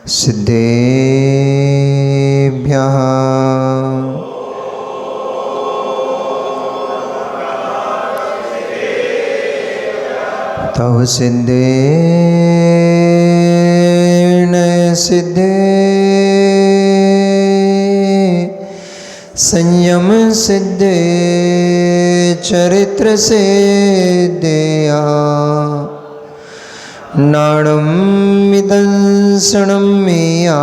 सिद्धेभ्यः तव सिद्धेन सिद्धे संयम सिद्धे चरित्र सिद्धेया नाणं विदंसनं मेया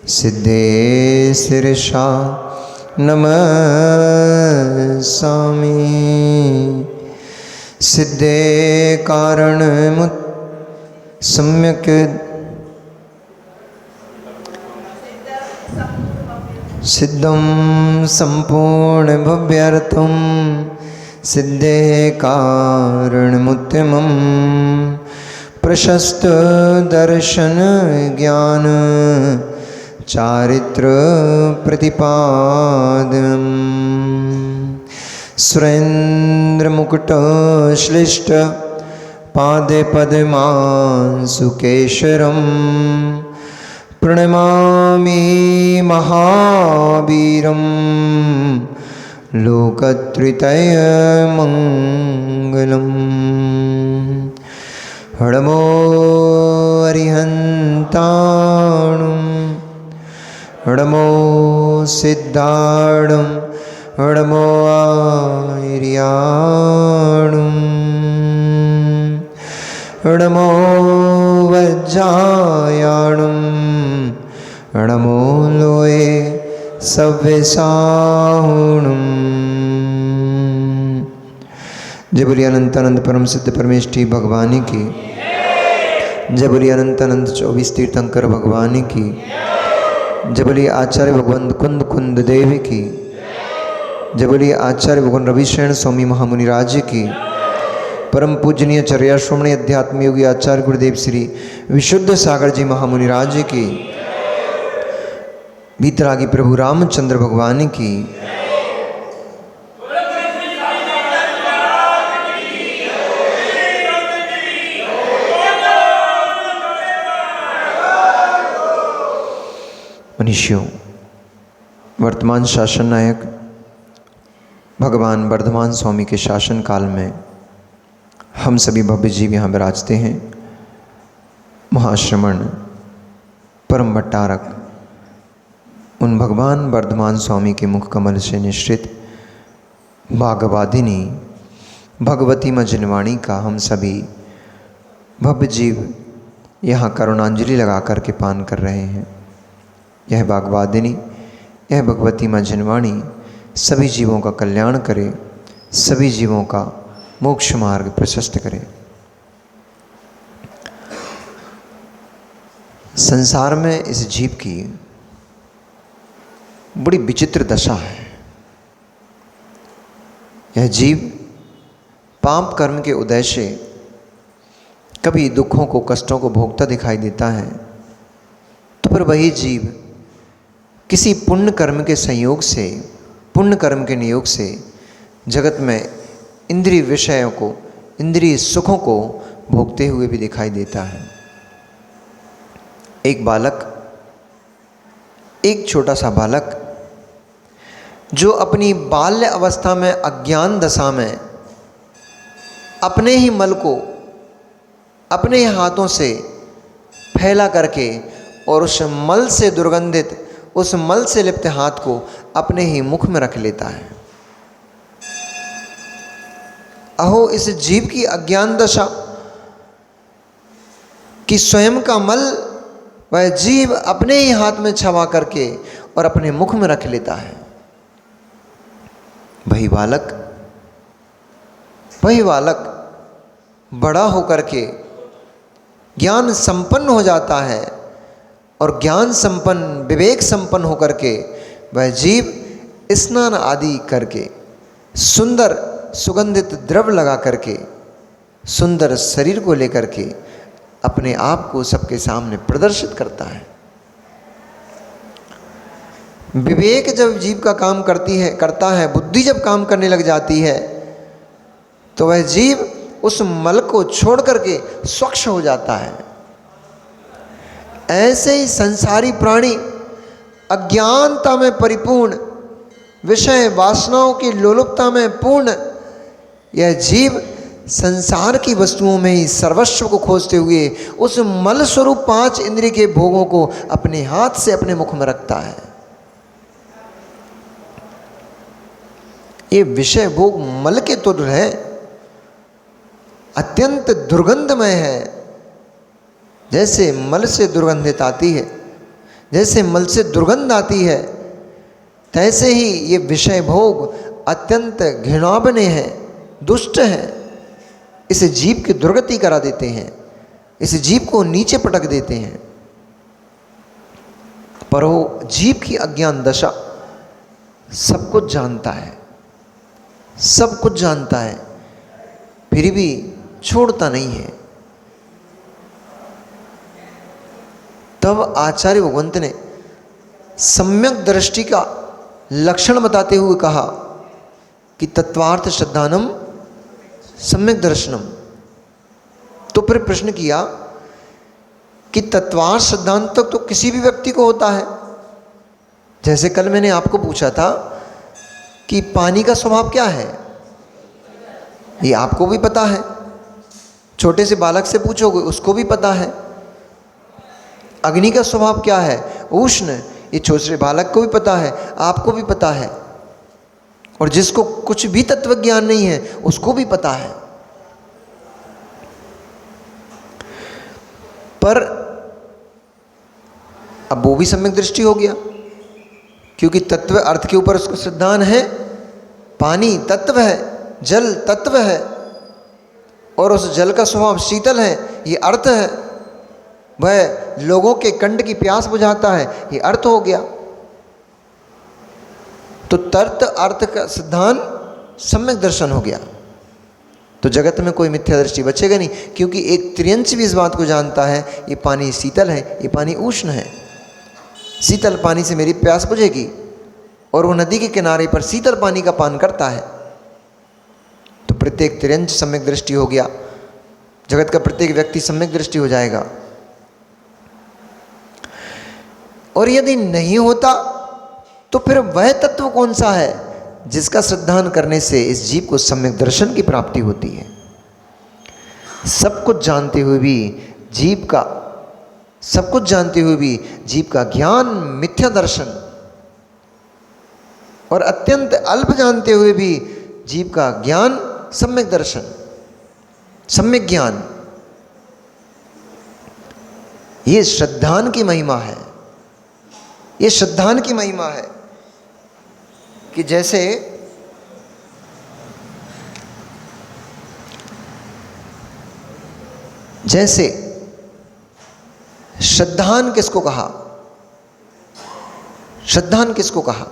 सिद्धे शिरसा नमस्सामि सिद्धे कारणमुत् सम्यक् सिद्धं सम्पूर्णभव्यर्थं सिद्धे कारणमुत्तमं प्रशस्त दर्शन ज्ञान चारित्र प्रतिपादनम् सुरेन्द्रमुकुट श्लिष्ट पादे पद्मांशुकेशरं प्रणमामि महावीरं लोकत्रयमङ्गलम् हडमो अरिहन्ताणं हडमो सिद्धाणं हडमो आर्याणं हडमो वज्जायाणं हडमो लोये सव्यसाहुणं। जय बोलिए अनंतानंद परम सिद्ध परमेष्ठी भगवान की। जय बोलिए अनंतानंद 24 तीर्थंकर भगवान की। जय बोलिए आचार्य भगवान कुंद कुंद देव की। जय बोलिए आचार्य भगवान रविशरण स्वामी महामुनि राज्य की। परम पूजनीय चर्याश्रमणी अध्यात्म योगी आचार्य गुरुदेव श्री विशुद्ध सागर जी महामुनि राज्य की। भीतरागी प्रभु रामचंद्र भगवान की। मनुष्यों, वर्तमान शासन नायक भगवान वर्धमान स्वामी के शासन काल में हम सभी भव्य जीव यहाँ विराजते हैं। महाश्रमण परम भट्टारक उन भगवान वर्धमान स्वामी के मुख कमल से निश्रित भागवादिनी भगवती मजनवाणी का हम सभी भव्य जीव यहाँ करुणांजलि लगा कर के पान कर रहे हैं। यह भागवादिनी, यह भगवती मजनवाणी सभी जीवों का कल्याण करे, सभी जीवों का मोक्ष मार्ग प्रशस्त करे। संसार में इस जीव की बड़ी विचित्र दशा है। यह जीव पाप कर्म के उदय से कभी दुखों को, कष्टों को भोगता दिखाई देता है, तो फिर वही जीव किसी पुण्य कर्म के संयोग से, पुण्य कर्म के नियोग से जगत में इंद्रिय विषयों को, इंद्रिय सुखों को भोगते हुए भी दिखाई देता है। एक बालक, एक छोटा सा बालक जो अपनी बाल्य अवस्था में अज्ञान दशा में अपने ही मल को अपने ही हाथों से फैला करके और उस मल से दुर्गंधित, उस मल से लिप्त हाथ को अपने ही मुख में रख लेता है। अहो, इस जीव की अज्ञान दशा कि स्वयं का मल वह जीव अपने ही हाथ में छवा करके और अपने मुख में रख लेता है। वही बालक बड़ा होकर के ज्ञान संपन्न हो जाता है और ज्ञान संपन्न, विवेक संपन्न होकर के वह जीव स्नान आदि करके, सुंदर सुगंधित द्रव्य लगा करके, सुंदर शरीर को लेकर के अपने आप को सबके सामने प्रदर्शित करता है। विवेक जब जीव का काम करता है, बुद्धि जब काम करने लग जाती है, तो वह जीव उस मल को छोड़ करके स्वच्छ हो जाता है। ऐसे ही संसारी प्राणी अज्ञानता में परिपूर्ण, विषय वासनाओं की लोलुपता में पूर्ण, यह जीव संसार की वस्तुओं में ही सर्वस्व को खोजते हुए उस मल स्वरूप 5 इंद्रिय के भोगों को अपने हाथ से अपने मुख में रखता है। ये विषय भोग मल के तुल्य है, अत्यंत दुर्गंधमय है। जैसे मल से दुर्गंधित आती है, जैसे मल से दुर्गंध आती है, तैसे ही ये विषय भोग अत्यंत घृणावनीय है, दुष्ट है। इस जीव की दुर्गति करा देते हैं, इस जीव को नीचे पटक देते हैं। पर वो जीव की अज्ञान दशा सब कुछ जानता है, सब कुछ जानता है, फिर भी छोड़ता नहीं है। तब आचार्य भगवंत ने सम्यक दृष्टि का लक्षण बताते हुए कहा कि तत्वार्थ श्रद्धानम सम्यक दर्शनम। तो फिर प्रश्न किया कि तत्वार्थ श्रद्धांत तक तो किसी भी व्यक्ति को होता है। जैसे कल मैंने आपको पूछा था कि पानी का स्वभाव क्या है, ये आपको भी पता है, छोटे से बालक से पूछोगे उसको भी पता है। अग्नि का स्वभाव क्या है, उष्ण, ये छोटे से बालक को भी पता है, आपको भी पता है, और जिसको कुछ भी तत्व ज्ञान नहीं है उसको भी पता है। पर अब वो भी सम्यक दृष्टि हो गया, क्योंकि तत्व अर्थ के ऊपर उसको सिद्धांत है। पानी तत्व है, जल तत्व है, और उस जल का स्वभाव शीतल है, ये अर्थ है। वह लोगों के कंठ की प्यास बुझाता है, ये अर्थ हो गया। तो तर्क अर्थ का सिद्धांत सम्यक दर्शन हो गया। तो जगत में कोई मिथ्या दृष्टि बचेगा नहीं, क्योंकि एक त्रियंच भी इस बात को जानता है ये पानी शीतल है, ये पानी उष्ण है। शीतल पानी से मेरी प्यास बुझेगी, और वो नदी के किनारे पर शीतल पानी का पान करता है। तो प्रत्येक त्रियंच सम्यक दृष्टि हो गया, जगत का प्रत्येक व्यक्ति सम्यक दृष्टि हो जाएगा। और यदि नहीं होता तो फिर वह तत्व कौन सा है जिसका श्रद्धान करने से इस जीव को सम्यक दर्शन की प्राप्ति होती है। सब कुछ जानते हुए भी जीव का, सब कुछ जानते हुए भी जीव का ज्ञान मिथ्या दर्शन, और अत्यंत अल्प जानते हुए भी जीव का ज्ञान सम्यक दर्शन, सम्यक ज्ञान। ये श्रद्धान की महिमा है, ये श्रद्धान की महिमा है कि जैसे जैसे श्रद्धान किसको कहा, श्रद्धान किसको कहा?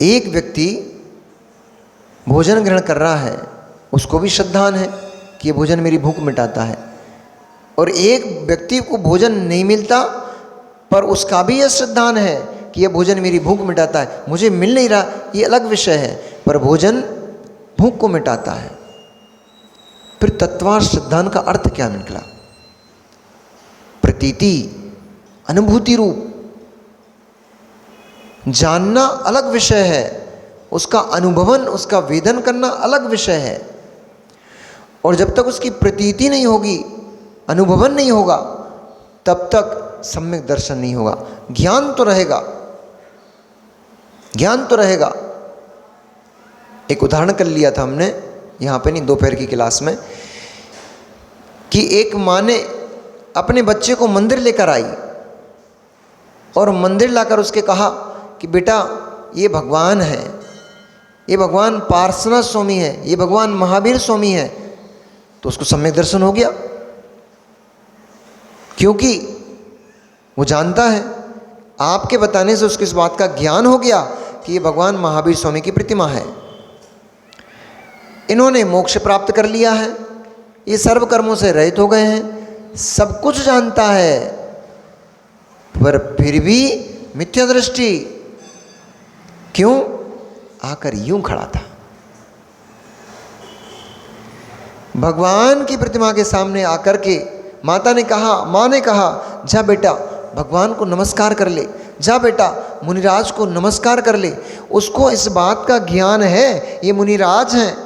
एक व्यक्ति भोजन ग्रहण कर रहा है, उसको भी श्रद्धान है कि ये भोजन मेरी भूख मिटाता है। और एक व्यक्ति को भोजन नहीं मिलता पर उसका भी यह श्रद्धान है कि यह भोजन मेरी भूख मिटाता है, मुझे मिल नहीं रहा, ये अलग विषय है, पर भोजन भूख को मिटाता है। फिर तत्वार्थ श्रद्धान का अर्थ क्या निकला? प्रतीति, अनुभूति रूप। जानना अलग विषय है, उसका अनुभवन, उसका वेदन करना अलग विषय है। और जब तक उसकी प्रतीति नहीं होगी, अनुभवन नहीं होगा, तब तक सम्यक दर्शन नहीं होगा। ज्ञान तो रहेगा, ज्ञान तो रहेगा। एक उदाहरण कर लिया था हमने यहाँ पे, नहीं दोपहर की क्लास में, कि एक माँ ने अपने बच्चे को मंदिर लेकर आई और मंदिर लाकर उसके कहा कि बेटा ये भगवान है, ये भगवान पार्श्वनाथ स्वामी है, ये भगवान महावीर स्वामी है। तो उसको सम्यक दर्शन हो गया, क्योंकि वो जानता है, आपके बताने से उसको इस बात का ज्ञान हो गया कि ये भगवान महावीर स्वामी की प्रतिमा है। इन्होंने मोक्ष प्राप्त कर लिया है, ये सर्व कर्मों से रहित हो गए हैं, सब कुछ जानता है, पर फिर भी मिथ्या दृष्टि। क्यों? आकर यूं खड़ा था, भगवान की प्रतिमा के सामने आकर के माता ने कहा, माँ ने कहा, जा बेटा भगवान को नमस्कार कर ले, जा बेटा मुनिराज को नमस्कार कर ले। उसको इस बात का ज्ञान है, ये मुनिराज हैं,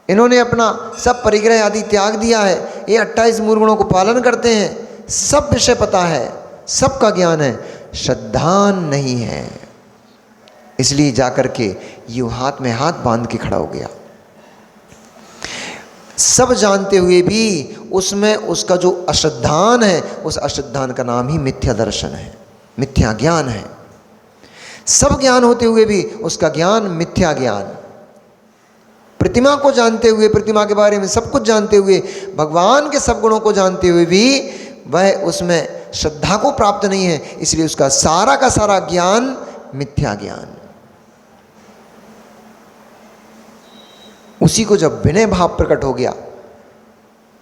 इन्होंने अपना सब परिग्रह आदि त्याग दिया है, ये 28 मूल गुणों को पालन करते हैं, सब विषय पता है, सबका ज्ञान है, श्रद्धा नहीं है। इसलिए जाकर के यूं हाथ में हाथ बांध के खड़ा हो गया। सब जानते हुए भी उसमें उसका जो अश्रद्धान है, उस अश्रद्धान का नाम ही मिथ्या दर्शन है, मिथ्या ज्ञान है। सब ज्ञान होते हुए भी उसका ज्ञान मिथ्या ज्ञान। प्रतिमा को जानते हुए, प्रतिमा के बारे में सब कुछ जानते हुए, भगवान के सब गुणों को जानते हुए भी वह उसमें श्रद्धा को प्राप्त नहीं है, इसलिए उसका सारा का सारा ज्ञान मिथ्या ज्ञान। उसी को जब विनय भाव प्रकट हो गया,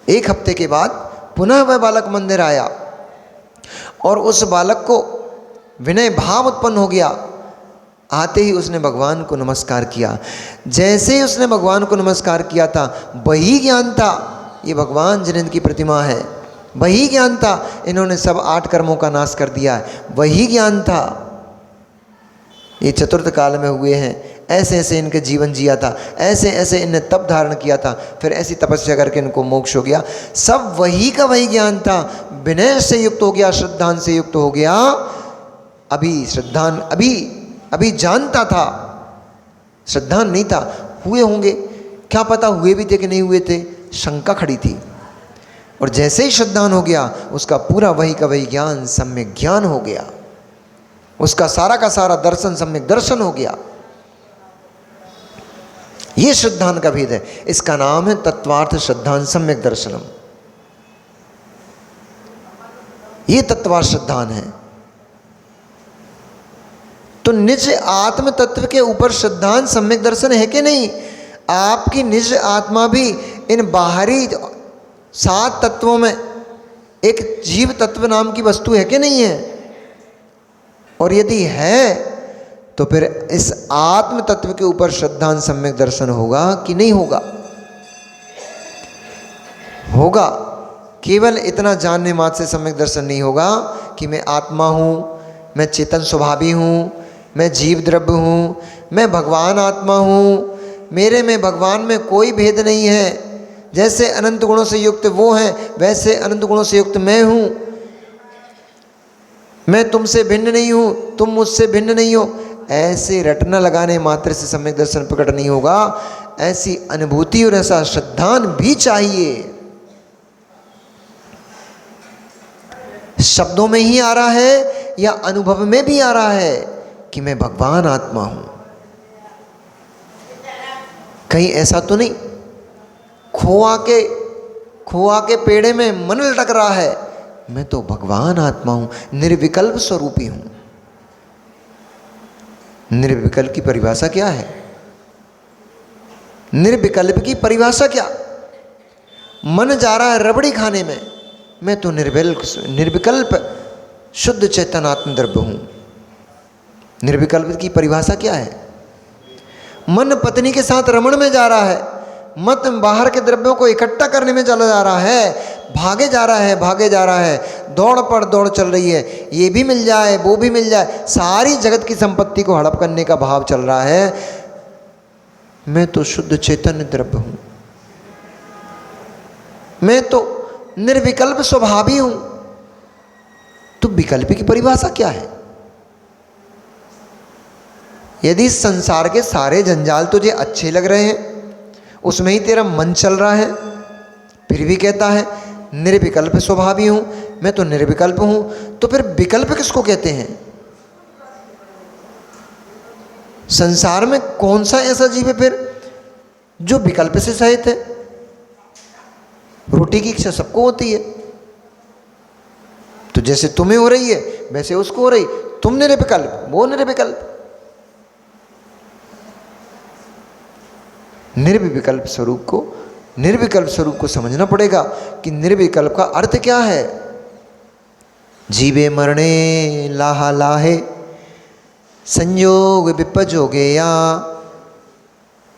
1 हफ्ते के बाद पुनः वह बालक मंदिर आया और उस बालक को विनय भाव उत्पन्न हो गया। आते ही उसने भगवान को नमस्कार किया। जैसे ही उसने भगवान को नमस्कार किया था, वही ज्ञान था ये भगवान जिनेंद्र की प्रतिमा है, वही ज्ञान था इन्होंने सब 8 कर्मों का नाश कर दिया है, वही ज्ञान था ये चतुर्थ काल में हुए हैं, ऐसे ऐसे इनके जीवन जिया था, ऐसे ऐसे इनने तप धारण किया था, फिर ऐसी तपस्या करके इनको मोक्ष हो गया। सब वही का वही ज्ञान था, विनय से युक्त हो गया, श्रद्धान से युक्त हो गया। अभी श्रद्धान अभी जानता था, श्रद्धान नहीं था। हुए होंगे, क्या पता हुए भी थे कि नहीं हुए थे, शंका खड़ी थी। और जैसे ही श्रद्धान हो गया, उसका पूरा वही का वही ज्ञान सम्यक ज्ञान हो गया, उसका सारा का सारा दर्शन सम्यक दर्शन हो गया। ये श्रद्धान का भेद है, इसका नाम है तत्वार्थ श्रद्धान सम्यक दर्शनम। ये तत्वार्थ श्रद्धान है। तो निज आत्म तत्व के ऊपर श्रद्धान सम्यक दर्शन है कि नहीं? आपकी निज आत्मा भी इन बाहरी 7 तत्वों में एक जीव तत्व नाम की वस्तु है कि नहीं है? और यदि है तो फिर इस आत्म तत्व के ऊपर श्रद्धान सम्यक दर्शन होगा कि नहीं होगा? होगा। केवल इतना जानने मात्र से सम्यक दर्शन नहीं होगा कि मैं आत्मा हूँ, मैं चेतन स्वभावी हूँ, मैं जीव द्रव्य हूँ, मैं भगवान आत्मा हूँ, मेरे में भगवान में कोई भेद नहीं है, जैसे अनंत गुणों से युक्त वो हैं वैसे अनंत गुणों से युक्त मैं हूँ, मैं तुमसे भिन्न नहीं हूँ, तुम मुझसे भिन्न नहीं हो। ऐसे रटना लगाने मात्र से सम्यक दर्शन प्रकट नहीं होगा। ऐसी अनुभूति और ऐसा श्रद्धान भी चाहिए। शब्दों में ही आ रहा है या अनुभव में भी आ रहा है कि मैं भगवान आत्मा हूं? कहीं ऐसा तो नहीं खोआ के पेड़े में मन लटक रहा है, मैं तो भगवान आत्मा हूं, निर्विकल्प स्वरूपी हूं। निर्विकल्प की परिभाषा क्या है? निर्विकल्प की परिभाषा क्या? मन जा रहा है रबड़ी खाने में, मैं तो निर्विकल्प शुद्ध चैतन्य आत्म द्रव्य हूं। निर्विकल्प की परिभाषा क्या है? मन पत्नी के साथ रमण में जा रहा है, मत बाहर के द्रव्यों को इकट्ठा करने में चला जा रहा है, भागे जा रहा है, दौड़ पर दौड़ चल रही है, ये भी मिल जाए वो भी मिल जाए, सारी जगत की संपत्ति को हड़प करने का भाव चल रहा है। मैं तो शुद्ध चैतन्य द्रव्य हूं, मैं तो निर्विकल्प स्वभावी हूं। तो विकल्प की परिभाषा क्या है? यदि संसार के सारे जंजाल तुझे अच्छे लग रहे हैं, उसमें ही तेरा मन चल रहा है, फिर भी कहता है निर्विकल्प स्वभावी हूं, मैं तो निर्विकल्प हूं, तो फिर विकल्प किसको कहते हैं? संसार में कौन सा ऐसा जीव है फिर जो विकल्प से सहित है? रोटी की इच्छा सबको होती है, तो जैसे तुम्हें हो रही है वैसे उसको हो रही, तुम निर्विकल्प वो निर्विकल्प। निर्विकल्प स्वरूप को समझना पड़ेगा कि निर्विकल्प का अर्थ क्या है। जीवे मरणे लाहा लाहे संयोग विपजोगेया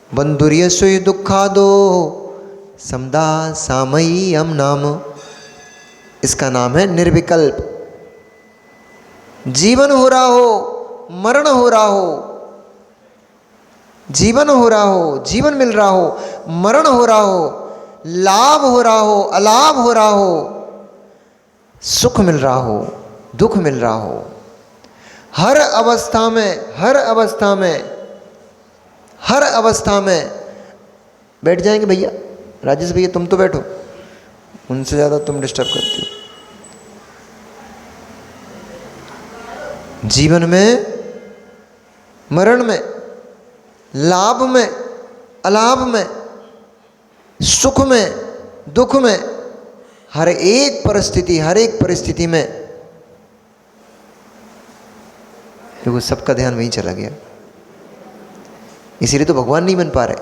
बंधुर्य सुई दुखा दो समदा सामयी हम नाम इसका नाम है निर्विकल्प। जीवन हो रहा हो, मरण हो रहा हो, जीवन हो रहा हो, जीवन मिल रहा हो, मरण हो रहा हो, लाभ हो रहा हो, अलाभ हो रहा हो, सुख मिल रहा हो, दुख मिल रहा हो, हर अवस्था में, हर अवस्था में, हर अवस्था में। बैठ जाएंगे भैया, राजेश भैया तुम तो बैठो, उनसे ज़्यादा तुम डिस्टर्ब करती हो। जीवन में, मरण में, लाभ में, अलाभ में, सुख में, दुख में, हर एक परिस्थिति, हर एक परिस्थिति में देखो सबका ध्यान वहीं चला गया। इसीलिए तो भगवान नहीं बन पा रहे।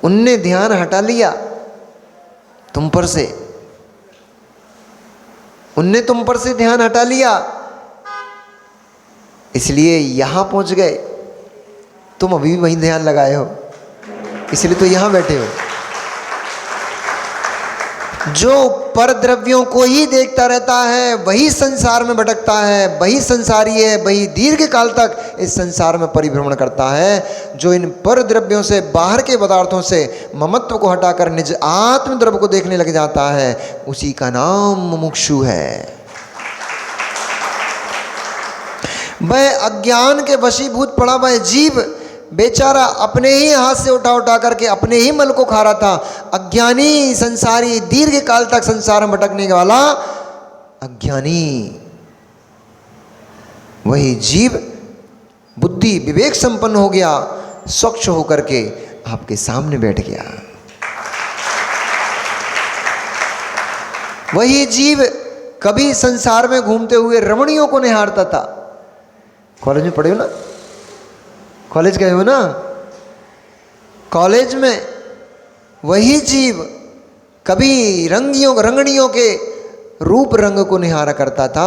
उनने ध्यान हटा लिया तुम पर से, उनने तुम पर से ध्यान हटा लिया, इसलिए यहां पहुंच गए। तुम अभी भी वहीं ध्यान लगाए हो, इसलिए तो यहां बैठे हो। जो पर द्रव्यों को ही देखता रहता है वही संसार में भटकता है, वही संसारी है, वही दीर्घ काल तक इस संसार में परिभ्रमण करता है। जो इन पर द्रव्यों से, बाहर के पदार्थों से ममत्व को हटाकर निज आत्म द्रव्य को देखने लग जाता है, उसी का नाम मुमुक्षु है। वह अज्ञान के वशीभूत पड़ा वह जीव बेचारा अपने ही हाथ से उठा उठा करके अपने ही मल को खा रहा था। अज्ञानी संसारी, दीर्घ काल तक संसार में भटकने वाला अज्ञानी, वही जीव बुद्धि विवेक संपन्न हो गया, स्वच्छ होकर के आपके सामने बैठ गया। वही जीव कभी संसार में घूमते हुए रमणियों को निहारता था। कॉलेज में पढ़े हो ना, कॉलेज गए हो ना, कॉलेज में वही जीव कभी रंगड़ियों के रूप रंग को निहारा करता था।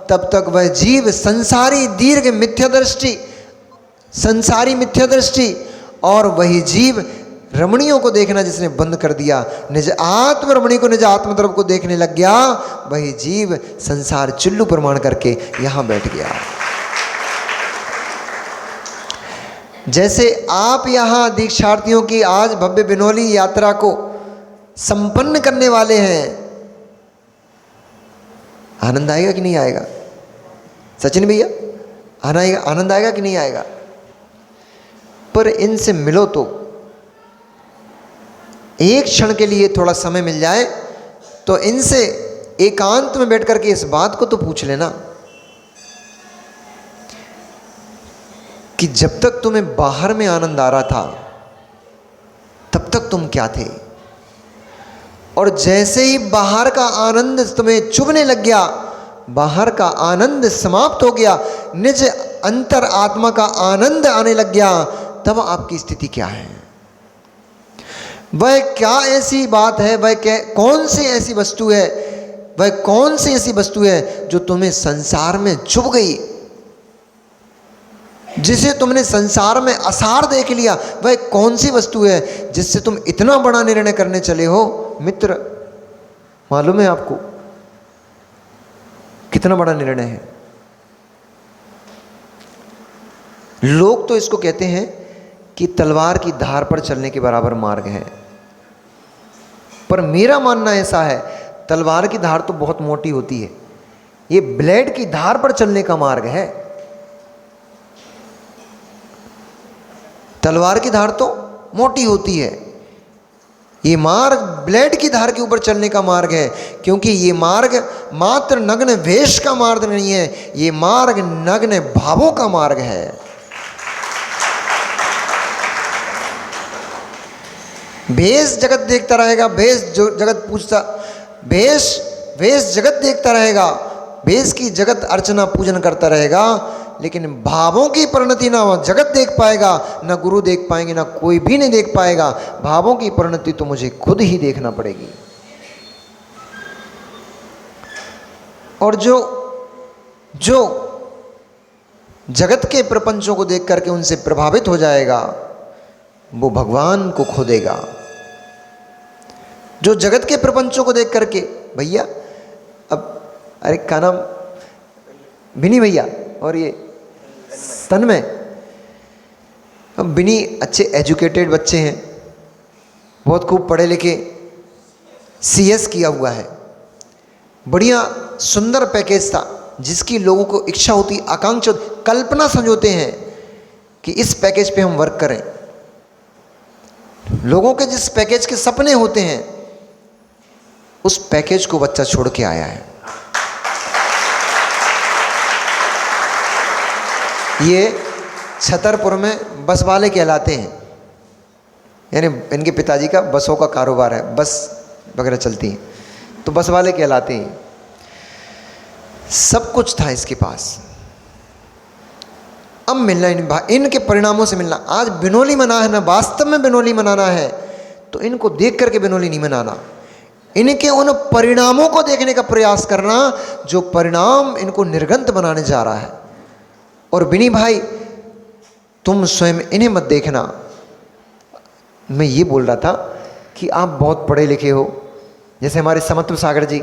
तब तक वह जीव संसारी दीर्घ मिथ्या दृष्टि, संसारी मिथ्या दृष्टि, और वही जीव रमणियों को देखना जिसने बंद कर दिया, निज आत्म रमणी को, निज आत्म द्रव्य को देखने लग गया, वही जीव संसार चुल्लू प्रमाण करके यहां बैठ गया। जैसे आप यहाँ दीक्षार्थियों की आज भव्य बिनोली यात्रा को संपन्न करने वाले हैं, आनंद आएगा कि नहीं आएगा? सचिन भैया, आनंद आएगा कि नहीं आएगा? पर इनसे मिलो तो, एक क्षण के लिए थोड़ा समय मिल जाए तो इनसे एकांत में बैठ करके इस बात को तो पूछ लेना कि जब तक तुम्हें बाहर में आनंद आ रहा था तब तक तुम क्या थे, और जैसे ही बाहर का आनंद तुम्हें चुभने लग गया, बाहर का आनंद समाप्त हो गया, निज अंतर आत्मा का आनंद आने लग गया, तब आपकी स्थिति क्या है? वह क्या ऐसी बात है, वह कौन सी ऐसी वस्तु है, वह कौन सी ऐसी वस्तु है जो तुम्हें संसार में चुभ गई, जिसे तुमने संसार में असार देख लिया? वह कौन सी वस्तु है जिससे तुम इतना बड़ा निर्णय करने चले हो? मित्र, मालूम है आपको कितना बड़ा निर्णय है? लोग तो इसको कहते हैं कि तलवार की धार पर चलने के बराबर मार्ग है, पर मेरा मानना ऐसा है, तलवार की धार तो बहुत मोटी होती है, ये ब्लेड की धार पर चलने का मार्ग है। तलवार की धार तो मोटी होती है, ये मार्ग ब्लेड की धार के ऊपर चलने का मार्ग है, क्योंकि ये मार्ग मात्र नग्न वेश का मार्ग नहीं है, ये मार्ग नग्न भावों का मार्ग है। भेष जगत देखता रहेगा, भेष जगत पूछता, भेष जगत देखता रहेगा, भेष की जगत अर्चना पूजन करता रहेगा, लेकिन भावों की परिणति ना जगत देख पाएगा, ना गुरु देख पाएंगे, ना कोई भी नहीं देख पाएगा। भावों की परिणति तो मुझे खुद ही देखना पड़ेगी। और जो जगत के प्रपंचों को देख करके उनसे प्रभावित हो जाएगा, वो भगवान को खो देगा। जो जगत के प्रपंचों को देख करके, भैया अब अरे का नाम बिनी भैया और ये तन्मय, अब बिनी अच्छे एजुकेटेड बच्चे हैं, बहुत खूब पढ़े लिखे, CS किया हुआ है, बढ़िया सुंदर पैकेज था जिसकी लोगों को इच्छा होती, आकांक्षा, कल्पना संजोते हैं कि इस पैकेज पे हम वर्क करें। लोगों के जिस पैकेज के सपने होते हैं उस पैकेज को बच्चा छोड़ के आया है। ये छतरपुर में बस वाले कहलाते हैं, यानी इनके पिताजी का बसों का कारोबार है, बस वगैरह चलती हैं, तो बस वाले कहलाते हैं। सब कुछ था इसके पास, अब मिलना इनके परिणामों से मिलना। आज बिनोली मना है ना, वास्तव में बिनोली मनाना है तो इनको देख करके बिनोली नहीं मनाना, इनके उन परिणामों को देखने का प्रयास करना जो परिणाम इनको निर्गंत बनाने जा रहा है। और बिनी भाई तुम स्वयं इन्हें मत देखना। मैं ये बोल रहा था कि आप बहुत पढ़े लिखे हो, जैसे हमारे समत्व सागर जी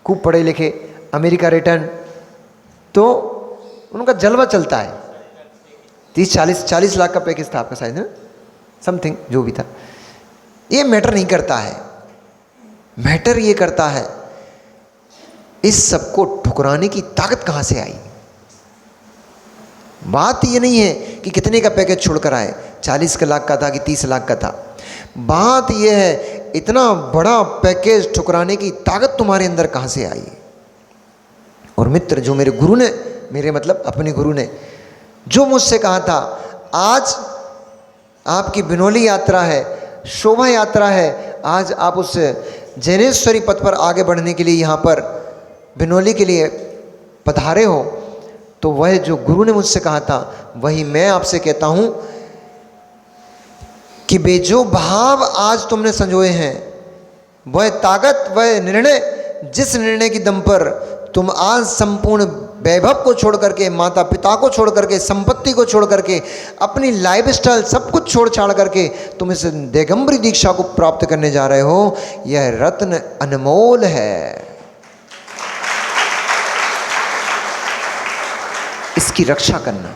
खूब पढ़े लिखे, अमेरिका रिटर्न, तो उनका जलवा चलता है। 30-40 लाख का पैकेज था आपका शायद, है समथिंग, जो भी था। ये मैटर नहीं करता है, मैटर ये करता है इस सबको ठुकराने की ताकत कहाँ से आई। बात ये नहीं है कि कितने का पैकेज छोड़कर आए, 40 लाख का था कि 30 लाख का था। बात ये है इतना बड़ा पैकेज ठुकराने की ताकत तुम्हारे अंदर कहाँ से आई। और मित्र, जो मेरे गुरु ने, मेरे मतलब अपने गुरु ने जो मुझसे कहा था, आज आपकी बिनोली यात्रा है, शोभा यात्रा है, आज आप उस जैनेश्वरी पथ पर आगे बढ़ने के लिए यहाँ पर बिनोली के लिए पधारे हो, तो वह जो गुरु ने मुझसे कहा था वही मैं आपसे कहता हूँ कि बेजो भाव आज तुमने संजोए हैं, वह ताकत, वह निर्णय, जिस निर्णय की दम पर तुम आज संपूर्ण वैभव को छोड़ करके, माता पिता को छोड़ करके, संपत्ति को छोड़ करके, अपनी लाइफस्टाइल सब कुछ छोड़ छाड़ करके तुम इस दिगंबरी दीक्षा को प्राप्त करने जा रहे हो, यह रत्न अनमोल है। इसकी रक्षा करना,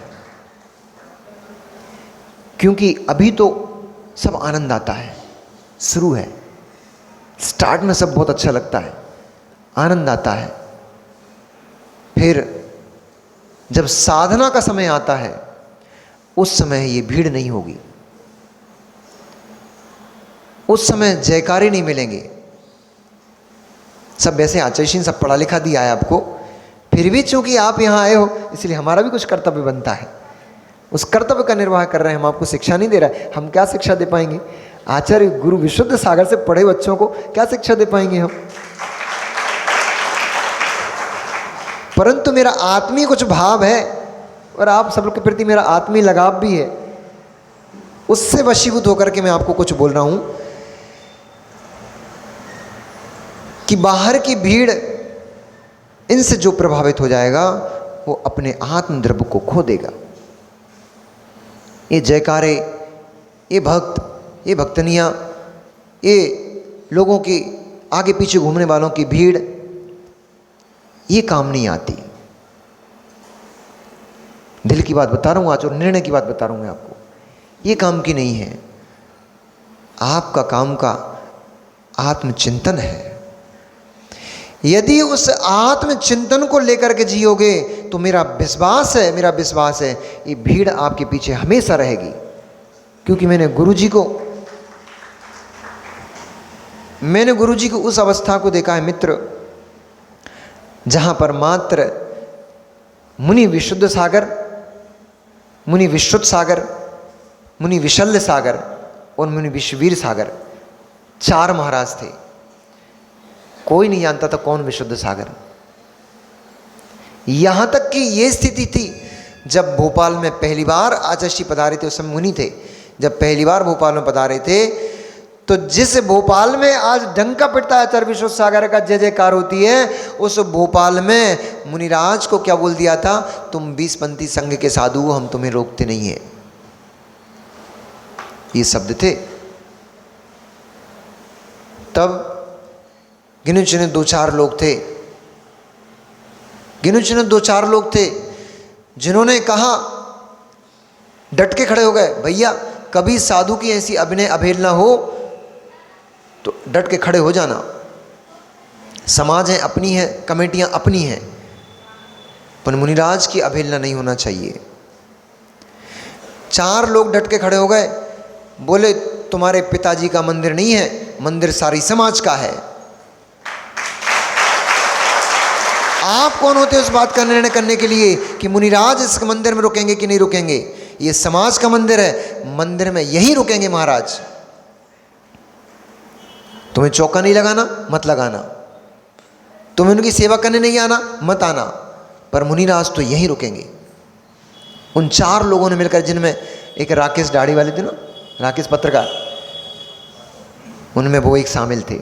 क्योंकि अभी तो सब आनंद आता है, शुरू है, स्टार्ट में सब बहुत अच्छा लगता है, आनंद आता है, फिर जब साधना का समय आता है उस समय ये भीड़ नहीं होगी, उस समय जयकारे नहीं मिलेंगे। सब वैसे आचार्य सब पढ़ा लिखा दिया है आपको, फिर भी चूंकि आप यहाँ आए हो इसलिए हमारा भी कुछ कर्तव्य बनता है, उस कर्तव्य का निर्वाह कर रहे हैं। हम आपको शिक्षा नहीं दे रहे, हम क्या शिक्षा दे पाएंगे? आचार्य गुरु विशुद्ध सागर से पढ़े बच्चों को क्या शिक्षा दे पाएंगे हम? परंतु मेरा आत्मीय कुछ भाव है और आप सब के प्रति मेरा आत्मीय लगाव भी है, उससे वशीभूत होकर के मैं आपको कुछ बोल रहा हूं कि बाहर की भीड़ इनसे जो प्रभावित हो जाएगा वो अपने आत्म द्रव्य को खो देगा। ये जयकारे, ये भक्त, ये भक्तनियाँ, ये लोगों की आगे पीछे घूमने वालों की भीड़, ये काम नहीं आती। दिल की बात बता रहा हूँ आज और निर्णय की बात बता रहा हूँ मैं आपको, ये काम की नहीं है। आपका काम का आत्मचिंतन है। यदि उस आत्मचिंतन को लेकर के जियोगे तो मेरा विश्वास है ये भीड़ आपके पीछे हमेशा रहेगी। क्योंकि मैंने गुरुजी को उस अवस्था को देखा है मित्र, जहाँ पर मात्र मुनि विशुद्ध सागर, मुनि विशुद्ध सागर, मुनि विशल्य सागर और मुनि विश्ववीर सागर, 4 महाराज थे। कोई नहीं जानता था कौन विशुद्ध सागर। यहां तक कि ये स्थिति थी जब भोपाल में पहली बार आचार्य श्री पधारे थे, उस समय मुनि थे, जब पहली बार भोपाल में पधारे थे तो जिस भोपाल में आज डंका पिटता है आचार्य विश्वनाथ सागर का जय जयकार होती है, उस भोपाल में मुनिराज को क्या बोल दिया था? तुम 20पंथी संघ के साधु हो, हम तुम्हें रोकते नहीं है। ये शब्द थे। तब गिने चुने 2-4 लोग थे गिने चुने 2-4 लोग थे जिन्होंने कहा, डट के खड़े हो गए, भैया कभी साधु की ऐसी अभिनय अवहेलना हो तो डट के खड़े हो जाना। समाज है अपनी है, कमेटियां अपनी हैं, पर मुनिराज की अवहेलना नहीं होना चाहिए। 4 लोग डट के खड़े हो गए, बोले तुम्हारे पिताजी का मंदिर नहीं है, मंदिर सारी समाज का है। आप कौन होते उस बात का निर्णय करने के लिए कि मुनिराज इस मंदिर में रुकेंगे कि नहीं रुकेंगे? ये समाज का मंदिर है, मंदिर में यही रुकेंगे महाराज। तुम्हें चौका नहीं लगाना, मत लगाना। तुम्हें उनकी सेवा करने नहीं आना, मत आना, पर मुनिराज तो यहीं रुकेंगे। उन 4 लोगों ने मिलकर, जिनमें एक राकेश दाढ़ी वाले थे ना, राकेश पत्रकार, उनमें वो एक शामिल थे।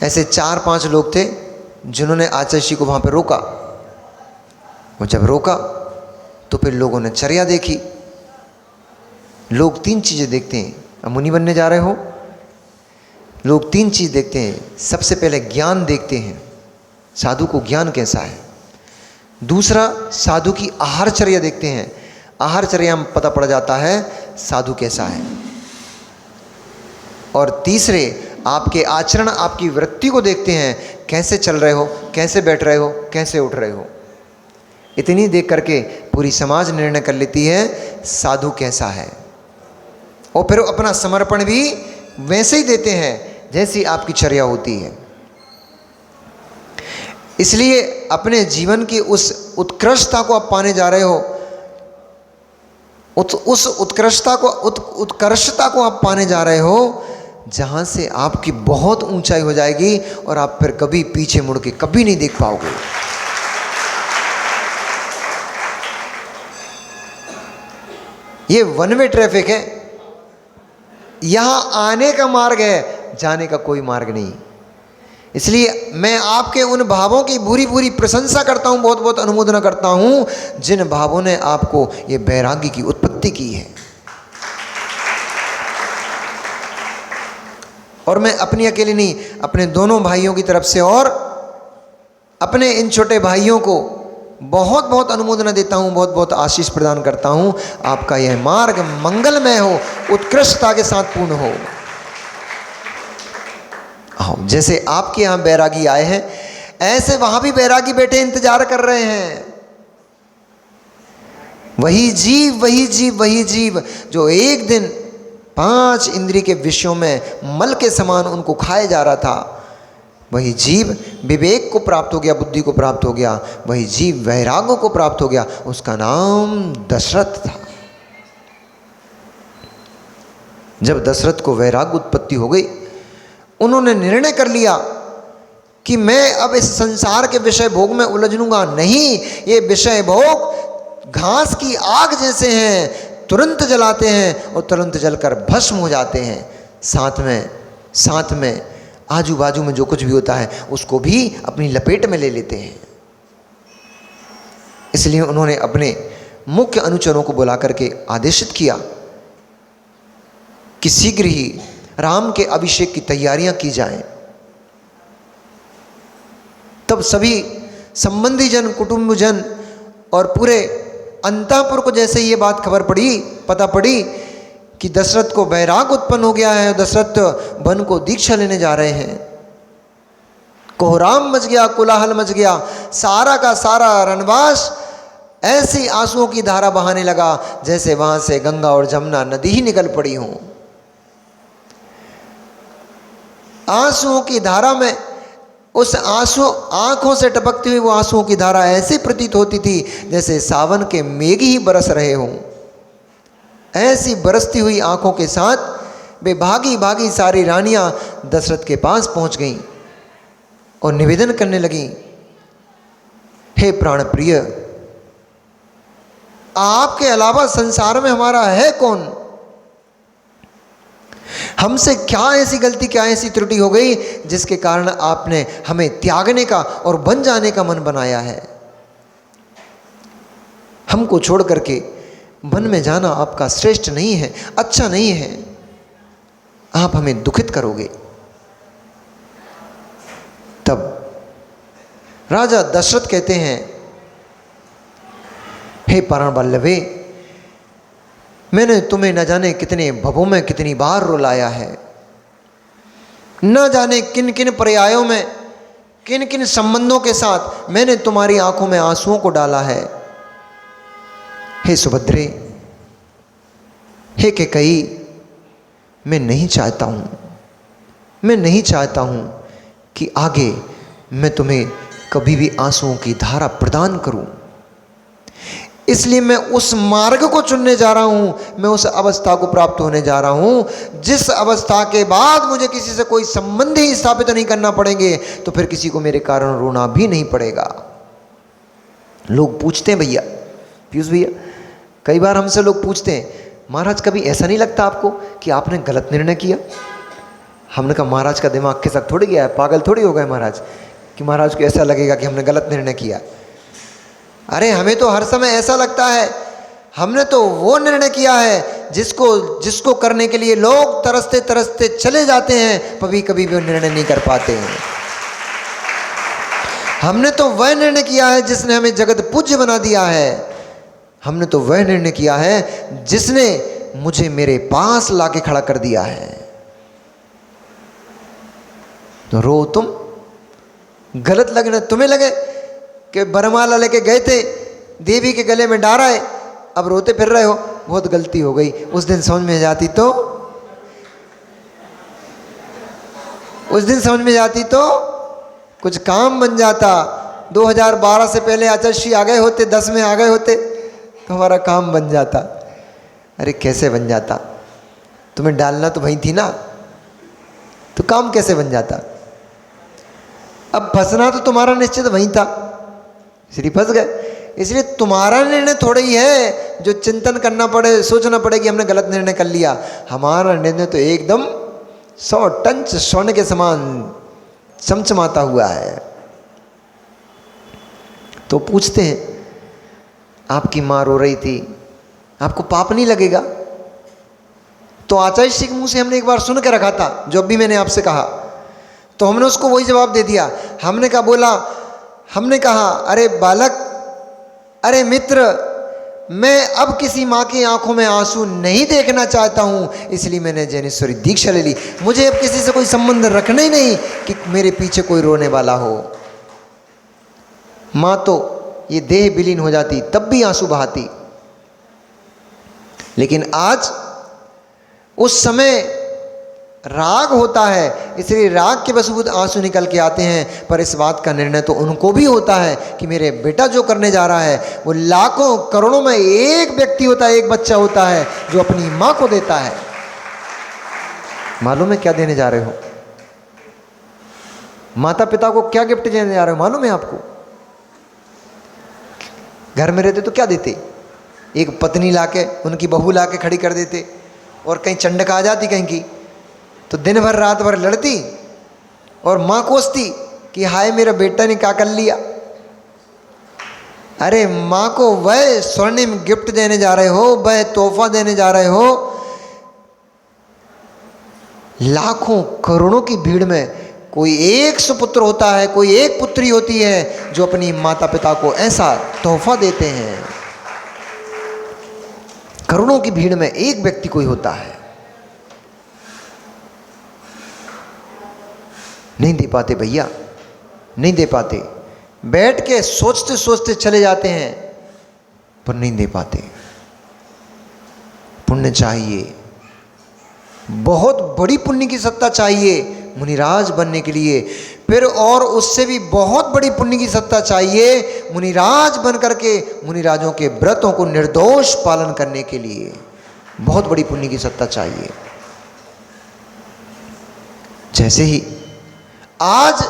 ऐसे 4-5 लोग थे जिन्होंने आचार्य जी को वहां पर रोका। वो जब रोका तो फिर लोगों ने चर्या देखी। लोग 3 चीजें देखते हैं। अब मुनि बनने जा रहे हो, लोग 3 चीज देखते हैं। सबसे पहले ज्ञान देखते हैं, साधु को ज्ञान कैसा है। दूसरा, साधु की आहारचर्या देखते हैं, आहारचर्या में पता पड़ जाता है साधु कैसा है। और तीसरे, आपके आचरण, आपकी वृत्ति को देखते हैं, कैसे चल रहे हो, कैसे बैठ रहे हो, कैसे उठ रहे हो। इतनी देख करके पूरी समाज निर्णय कर लेती है साधु कैसा है। और फिर अपना समर्पण भी वैसे ही देते हैं जैसी आपकी चर्या होती है। इसलिए अपने जीवन की उस उत्कृष्टता को आप पाने जा रहे हो, उस उत्कर्षता को आप पाने जा रहे हो जहां से आपकी बहुत ऊंचाई हो जाएगी और आप फिर कभी पीछे मुड़ के कभी नहीं देख पाओगे। ये वन वे ट्रैफिक है, यहां आने का मार्ग है, जाने का कोई मार्ग नहीं। इसलिए मैं आपके उन भावों की पूरी पूरी प्रशंसा करता हूं, बहुत बहुत अनुमोदना करता हूं जिन भावों ने आपको ये वैराग्य की उत्पत्ति की है। और मैं अपनी अकेली नहीं, अपने दोनों भाइयों की तरफ से और अपने इन छोटे भाइयों को बहुत बहुत अनुमोदना देता हूं, बहुत बहुत आशीष प्रदान करता हूं। आपका यह मार्ग मंगलमय हो, उत्कृष्टता के साथ पूर्ण हो। जैसे आपके यहां बैरागी आए हैं, ऐसे वहां भी बैरागी बैठे इंतजार कर रहे हैं। वही जीव जो एक दिन 5 इंद्रिय के विषयों में मल के समान उनको खाया जा रहा था, वही जीव विवेक को प्राप्त हो गया, बुद्धि को प्राप्त हो गया। वही जीव वैराग्य को प्राप्त हो गया। उसका नाम दशरथ था। जब दशरथ को वैराग्य उत्पत्ति हो गई, उन्होंने निर्णय कर लिया कि मैं अब इस संसार के विषय भोग में उलझूंगा नहीं। ये विषय भोग घास की आग जैसे हैं, तुरंत जलाते हैं और तुरंत जलकर भस्म हो जाते हैं। साथ में आजू बाजू में जो कुछ भी होता है उसको भी अपनी लपेट में ले लेते हैं। इसलिए उन्होंने अपने मुख्य अनुचरों को बुला करके आदेशित किया कि शीघ्र ही राम के अभिषेक की तैयारियां की जाएं। तब सभी संबंधी जन, कुटुंब जन और पूरे अंतःपुर को जैसे ये बात पता पड़ी कि दशरथ को वैराग उत्पन्न हो गया है, दशरथ वन को दीक्षा लेने जा रहे हैं, कोहराम मच गया, कोलाहल मच गया। सारा का सारा रणवास ऐसी आंसुओं की धारा बहाने लगा जैसे वहां से गंगा और जमुना नदी ही निकल पड़ी हो। आंसुओं की धारा में उस आंखों से टपकती हुई वो आंसुओं की धारा ऐसी प्रतीत होती थी जैसे सावन के मेघ ही बरस रहे हों। ऐसी बरसती हुई आंखों के साथ वे भागी सारी रानियां दशरथ के पास पहुंच गईं और निवेदन करने लगीं, हे प्राण प्रिय, आपके अलावा संसार में हमारा है कौन? हमसे क्या ऐसी गलती, क्या ऐसी त्रुटि हो गई जिसके कारण आपने हमें त्यागने का और बन जाने का मन बनाया है? हमको छोड़ करके वन में जाना आपका श्रेष्ठ नहीं है, अच्छा नहीं है। आप हमें दुखित करोगे। तब राजा दशरथ कहते हैं, हे प्राण वल्लभे, मैंने तुम्हें न जाने कितने भवों में कितनी बार रुलाया है, न जाने किन किन पर्यायों में किन किन संबंधों के साथ मैंने तुम्हारी आंखों में आंसुओं को डाला है। हे सुभद्रे, हे कैकेयी, मैं नहीं चाहता हूं कि आगे मैं तुम्हें कभी भी आंसुओं की धारा प्रदान करूं। इसलिए मैं उस मार्ग को चुनने जा रहा हूं, मैं उस अवस्था को प्राप्त होने जा रहा हूं जिस अवस्था के बाद मुझे किसी से कोई संबंध ही स्थापित नहीं करना पड़ेंगे, तो फिर किसी को मेरे कारण रोना भी नहीं पड़ेगा। लोग पूछते हैं, भैया पीयूष भैया, कई बार हमसे लोग पूछते हैं, महाराज कभी ऐसा नहीं लगता आपको कि आपने गलत निर्णय किया? हमने कहा महाराज का दिमाग खिसक थोड़ी गया है, पागल थोड़ी हो गए महाराज कि महाराज को ऐसा लगेगा कि हमने गलत निर्णय किया। अरे हमें तो हर समय ऐसा लगता है हमने तो वो निर्णय किया है जिसको करने के लिए लोग तरसते तरसते चले जाते हैं, कभी भी वो निर्णय नहीं कर पाते हैं। हमने तो वह निर्णय किया है जिसने हमें जगत पूज्य बना दिया है। हमने तो वह निर्णय किया है जिसने मुझे मेरे पास लाके खड़ा कर दिया है। तो रो तुम, गलत लगना तुम्हें लगे कि बरमाला लेके गए थे, देवी के गले में डारा है, अब रोते फिर रहे हो, बहुत गलती हो गई। उस दिन समझ में जाती तो कुछ काम बन जाता। 2012 से पहले आचार्य आ गए होते, 10 में आ गए होते तो हमारा काम बन जाता। अरे कैसे बन जाता? तुम्हें डालना तो वही थी ना, तो काम कैसे बन जाता? अब फंसना तो तुम्हारा निश्चित वही था, इसलिए फंस गए। इसलिए तुम्हारा निर्णय थोड़ा ही है जो चिंतन करना पड़े, सोचना पड़े कि हमने गलत निर्णय कर लिया। हमारा निर्णय तो एकदम 100 टन सोने के समान चमचमाता हुआ है। तो पूछते हैं, आपकी माँ रो रही थी, आपको पाप नहीं लगेगा? तो आचार्य श्री के मुंह से हमने एक बार सुन के रखा था, जो भी मैंने आपसे कहा, तो हमने उसको वही जवाब दे दिया। हमने कहा अरे बालक, अरे मित्र, मैं अब किसी माँ की आंखों में आंसू नहीं देखना चाहता हूँ, इसलिए मैंने जैनेश्वरी दीक्षा ले ली। मुझे अब किसी से कोई संबंध रखना ही नहीं कि मेरे पीछे कोई रोने वाला हो। माँ तो ये देह विलीन हो जाती तब भी आंसू बहाती, लेकिन आज उस समय राग होता है, इसलिए राग के वसूबूत आंसू निकल के आते हैं। पर इस बात का निर्णय तो उनको भी होता है कि मेरे बेटा जो करने जा रहा है वो लाखों करोड़ों में एक व्यक्ति होता है, एक बच्चा होता है जो अपनी माँ को देता है। मालूम है क्या देने जा रहे हो? माता पिता को क्या गिफ्ट देने जा रहे हो मालूम है आपको? घर में रहते तो क्या देते? एक पत्नी लाके, उनकी बहू लाके खड़ी कर देते, और कहीं चंडक आ जाती कहीं की तो दिन भर रात भर लड़ती और माँ कोसती कि हाय मेरा बेटा ने क्या कर लिया। अरे माँ को वह स्वर्णिम गिफ्ट देने जा रहे हो, वह तोहफा देने जा रहे हो। लाखों करोड़ों की भीड़ में कोई एक सुपुत्र होता है, कोई एक पुत्री होती है जो अपनी माता पिता को ऐसा तोहफा देते हैं। करोड़ों की भीड़ में एक व्यक्ति कोई होता है। नहीं दे पाते भैया, नहीं दे पाते। बैठ के सोचते सोचते चले जाते हैं पर नहीं दे पाते। पुण्य चाहिए, बहुत बड़ी पुण्य की सत्ता चाहिए मुनिराज बनने के लिए। फिर और उससे भी बहुत बड़ी पुण्य की सत्ता चाहिए मुनिराज बन करके मुनिराजों के व्रतों को निर्दोष पालन करने के लिए। बहुत बड़ी पुण्य की सत्ता चाहिए। जैसे ही आज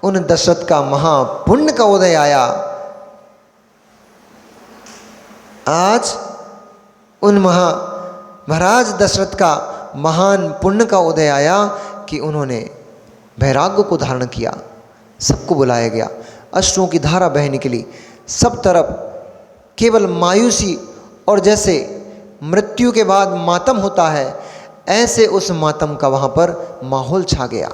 उन दशरथ का महापुण्य का उदय आया, आज उन महाराज दशरथ का महान पुण्य का उदय आया कि उन्होंने वैराग्य को धारण किया। सबको बुलाया गया, अश्रुओं की धारा बह निकली, सब तरफ केवल मायूसी, और जैसे मृत्यु के बाद मातम होता है ऐसे उस मातम का वहाँ पर माहौल छा गया।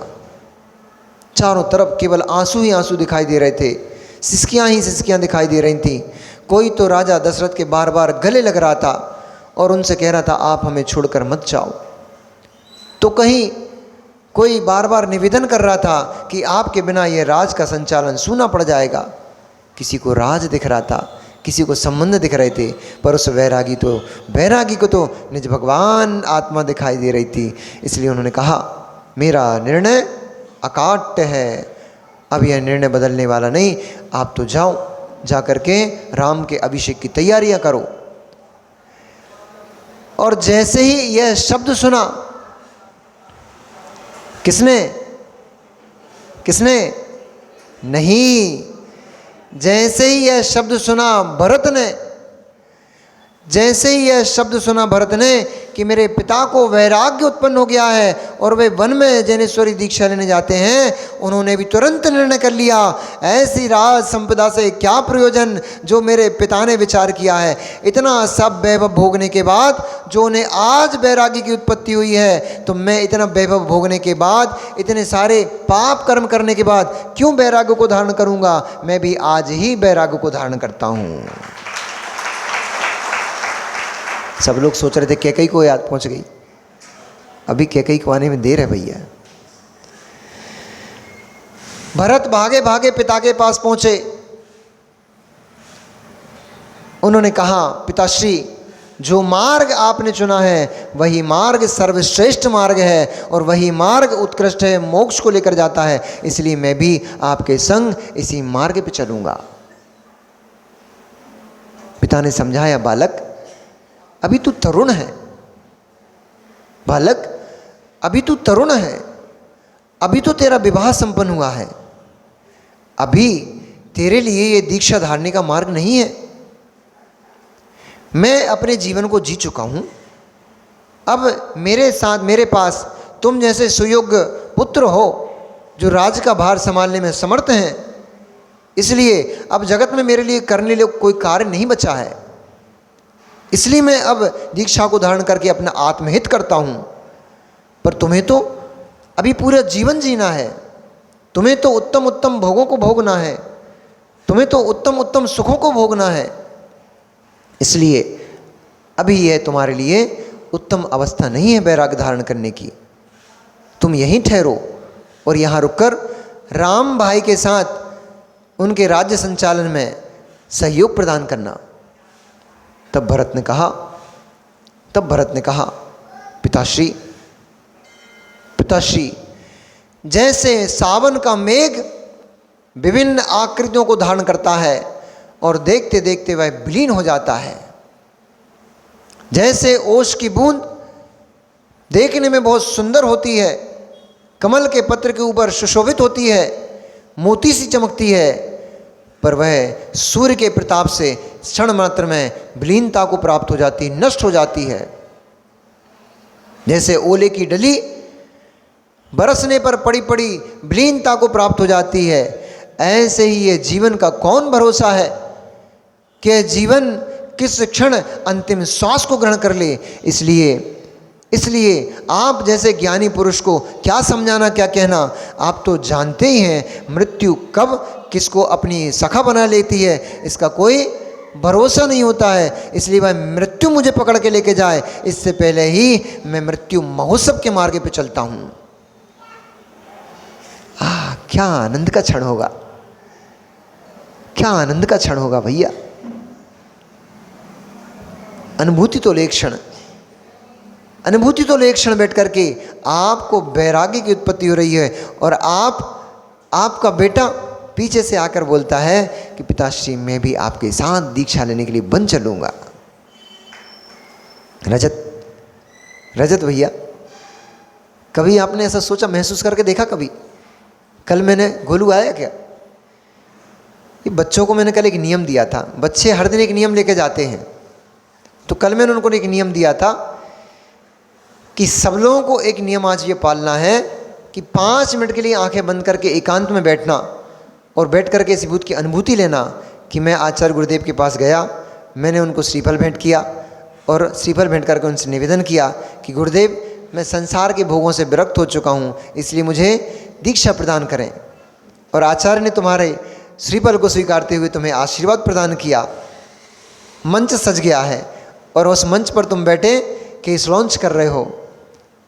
चारों तरफ केवल आंसू ही आंसू दिखाई दे रहे थे, सिसकियाँ ही सिसकियाँ दिखाई दे रही थीं। कोई तो राजा दशरथ के बार बार गले लग रहा था और उनसे कह रहा था आप हमें छोड़कर मत जाओ। तो कहीं कोई बार बार निवेदन कर रहा था कि आपके बिना ये राज का संचालन सूना पड़ जाएगा। किसी को राज दिख रहा था, किसी को संबंध दिख रहे थे, पर उस बैरागी को तो निज भगवान आत्मा दिखाई दे रही थी। इसलिए उन्होंने कहा मेरा निर्णय अकाट्य है, अब यह निर्णय बदलने वाला नहीं, आप तो जाओ, जा करके राम के अभिषेक की तैयारियां करो। और जैसे ही यह शब्द सुना, किसने नहीं, जैसे ही यह शब्द सुना भरत ने, जैसे ही यह शब्द सुना भरत ने कि मेरे पिता को वैराग्य उत्पन्न हो गया है और वे वन में जैनेश्वरी दीक्षा लेने जाते हैं, उन्होंने भी तुरंत निर्णय कर लिया ऐसी राज संपदा से क्या प्रयोजन जो मेरे पिता ने विचार किया है। इतना सब वैभव भोगने के बाद जो उन्हें आज वैराग्य की उत्पत्ति हुई है, तो मैं इतना वैभव भोगने के बाद, इतने सारे पाप कर्म करने के बाद क्यों वैराग्य को धारण करूँगा। मैं भी आज ही वैराग्य को धारण करता हूँ। सब लोग सोच रहे थे कैकई को याद पहुंच गई, अभी कैकई को आने में देर है भैया। भरत भागे भागे पिता के पास पहुंचे। उन्होंने कहा पिताश्री, जो मार्ग आपने चुना है वही मार्ग सर्वश्रेष्ठ मार्ग है और वही मार्ग उत्कृष्ट है, मोक्ष को लेकर जाता है, इसलिए मैं भी आपके संग इसी मार्ग पे चलूंगा। पिता ने समझाया, बालक अभी तू तरुण है, बालक अभी तू तरुण है, अभी तो तेरा विवाह संपन्न हुआ है, अभी तेरे लिए ये दीक्षा धारने का मार्ग नहीं है। मैं अपने जीवन को जी चुका हूं, अब मेरे साथ मेरे पास तुम जैसे सुयोग्य पुत्र हो जो राज का भार संभालने में समर्थ हैं, इसलिए अब जगत में मेरे लिए करने लिए कोई कार्य नहीं बचा है। इसलिए मैं अब दीक्षा को धारण करके अपना आत्महित करता हूं। पर तुम्हें तो अभी पूरा जीवन जीना है, तुम्हें तो उत्तम उत्तम भोगों को भोगना है, तुम्हें तो उत्तम उत्तम सुखों को भोगना है, इसलिए अभी यह तुम्हारे लिए उत्तम अवस्था नहीं है वैराग्य धारण करने की। तुम यहीं ठहरो और यहाँ रुककर राम भाई के साथ उनके राज्य संचालन में सहयोग प्रदान करना। तब भरत ने कहा पिताश्री, जैसे सावन का मेघ विभिन्न आकृतियों को धारण करता है और देखते देखते वह विलीन हो जाता है, जैसे ओश की बूंद देखने में बहुत सुंदर होती है, कमल के पत्र के ऊपर सुशोभित होती है, मोती सी चमकती है, पर वह सूर्य के प्रताप से क्षण मात्र में विलीनता को प्राप्त हो जाती, नष्ट हो जाती है। जैसे ओले की डली बरसने पर पड़ी पड़ी विलीनता को प्राप्त हो जाती है, ऐसे ही ये जीवन का कौन भरोसा है कि जीवन किस क्षण अंतिम श्वास को ग्रहण कर ले। इसलिए आप जैसे ज्ञानी पुरुष को क्या समझाना क्या कहना, आप तो जानते ही हैं मृत्यु कब किसको अपनी सखा बना लेती है, इसका कोई भरोसा नहीं होता है। इसलिए वह मृत्यु मुझे पकड़ के लेके जाए इससे पहले ही मैं मृत्यु महोत्सव के मार्ग पे चलता हूं। क्या आनंद का क्षण होगा, क्या आनंद का क्षण होगा भैया। अनुभूति तो ले क्षण बैठ करके आपको वैराग्य की उत्पत्ति हो रही है और आपका बेटा पीछे से आकर बोलता है कि पिताश्री मैं भी आपके साथ दीक्षा लेने के लिए बन चलूंगा। रजत भैया, कभी आपने ऐसा सोचा, महसूस करके देखा कभी? कल मैंने गोलू आया क्या, ये बच्चों को मैंने कल एक नियम दिया था, बच्चे हर दिन एक नियम लेके जाते हैं, तो कल मैंने उनको एक नियम दिया था कि सब लोगों को एक नियम आज ये पालना है कि 5 मिनट के लिए आंखें बंद करके एकांत में बैठना और बैठ करके इस भूत की अनुभूति लेना कि मैं आचार्य गुरुदेव के पास गया, मैंने उनको श्रीफल भेंट किया और श्रीफल भेंट करके उनसे निवेदन किया कि गुरुदेव मैं संसार के भोगों से विरक्त हो चुका हूँ, इसलिए मुझे दीक्षा प्रदान करें। और आचार्य ने तुम्हारे श्रीफल को स्वीकारते हुए तुम्हें आशीर्वाद प्रदान किया। मंच सज गया है और उस मंच पर तुम बैठे केस लॉन्च कर रहे हो।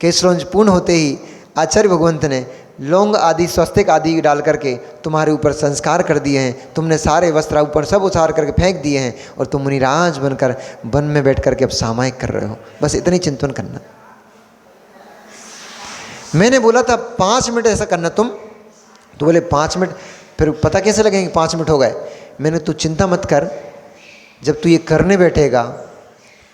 केस लॉन्च पूर्ण होते ही आचार्य भगवंत ने लौंग आदि स्वस्तिक आदि डाल करके तुम्हारे ऊपर संस्कार कर दिए हैं। तुमने सारे वस्त्र ऊपर सब उतार करके फेंक दिए हैं और तुम मुनिराज बनकर वन में बैठ करके अब सामायिक कर रहे हो। बस इतनी चिंतन करना। मैंने बोला था 5 मिनट ऐसा करना तुम, तो बोले 5 मिनट, फिर पता कैसे लगेंगे 5 मिनट हो गए। मैंने तू चिंता मत कर, जब तू ये करने बैठेगा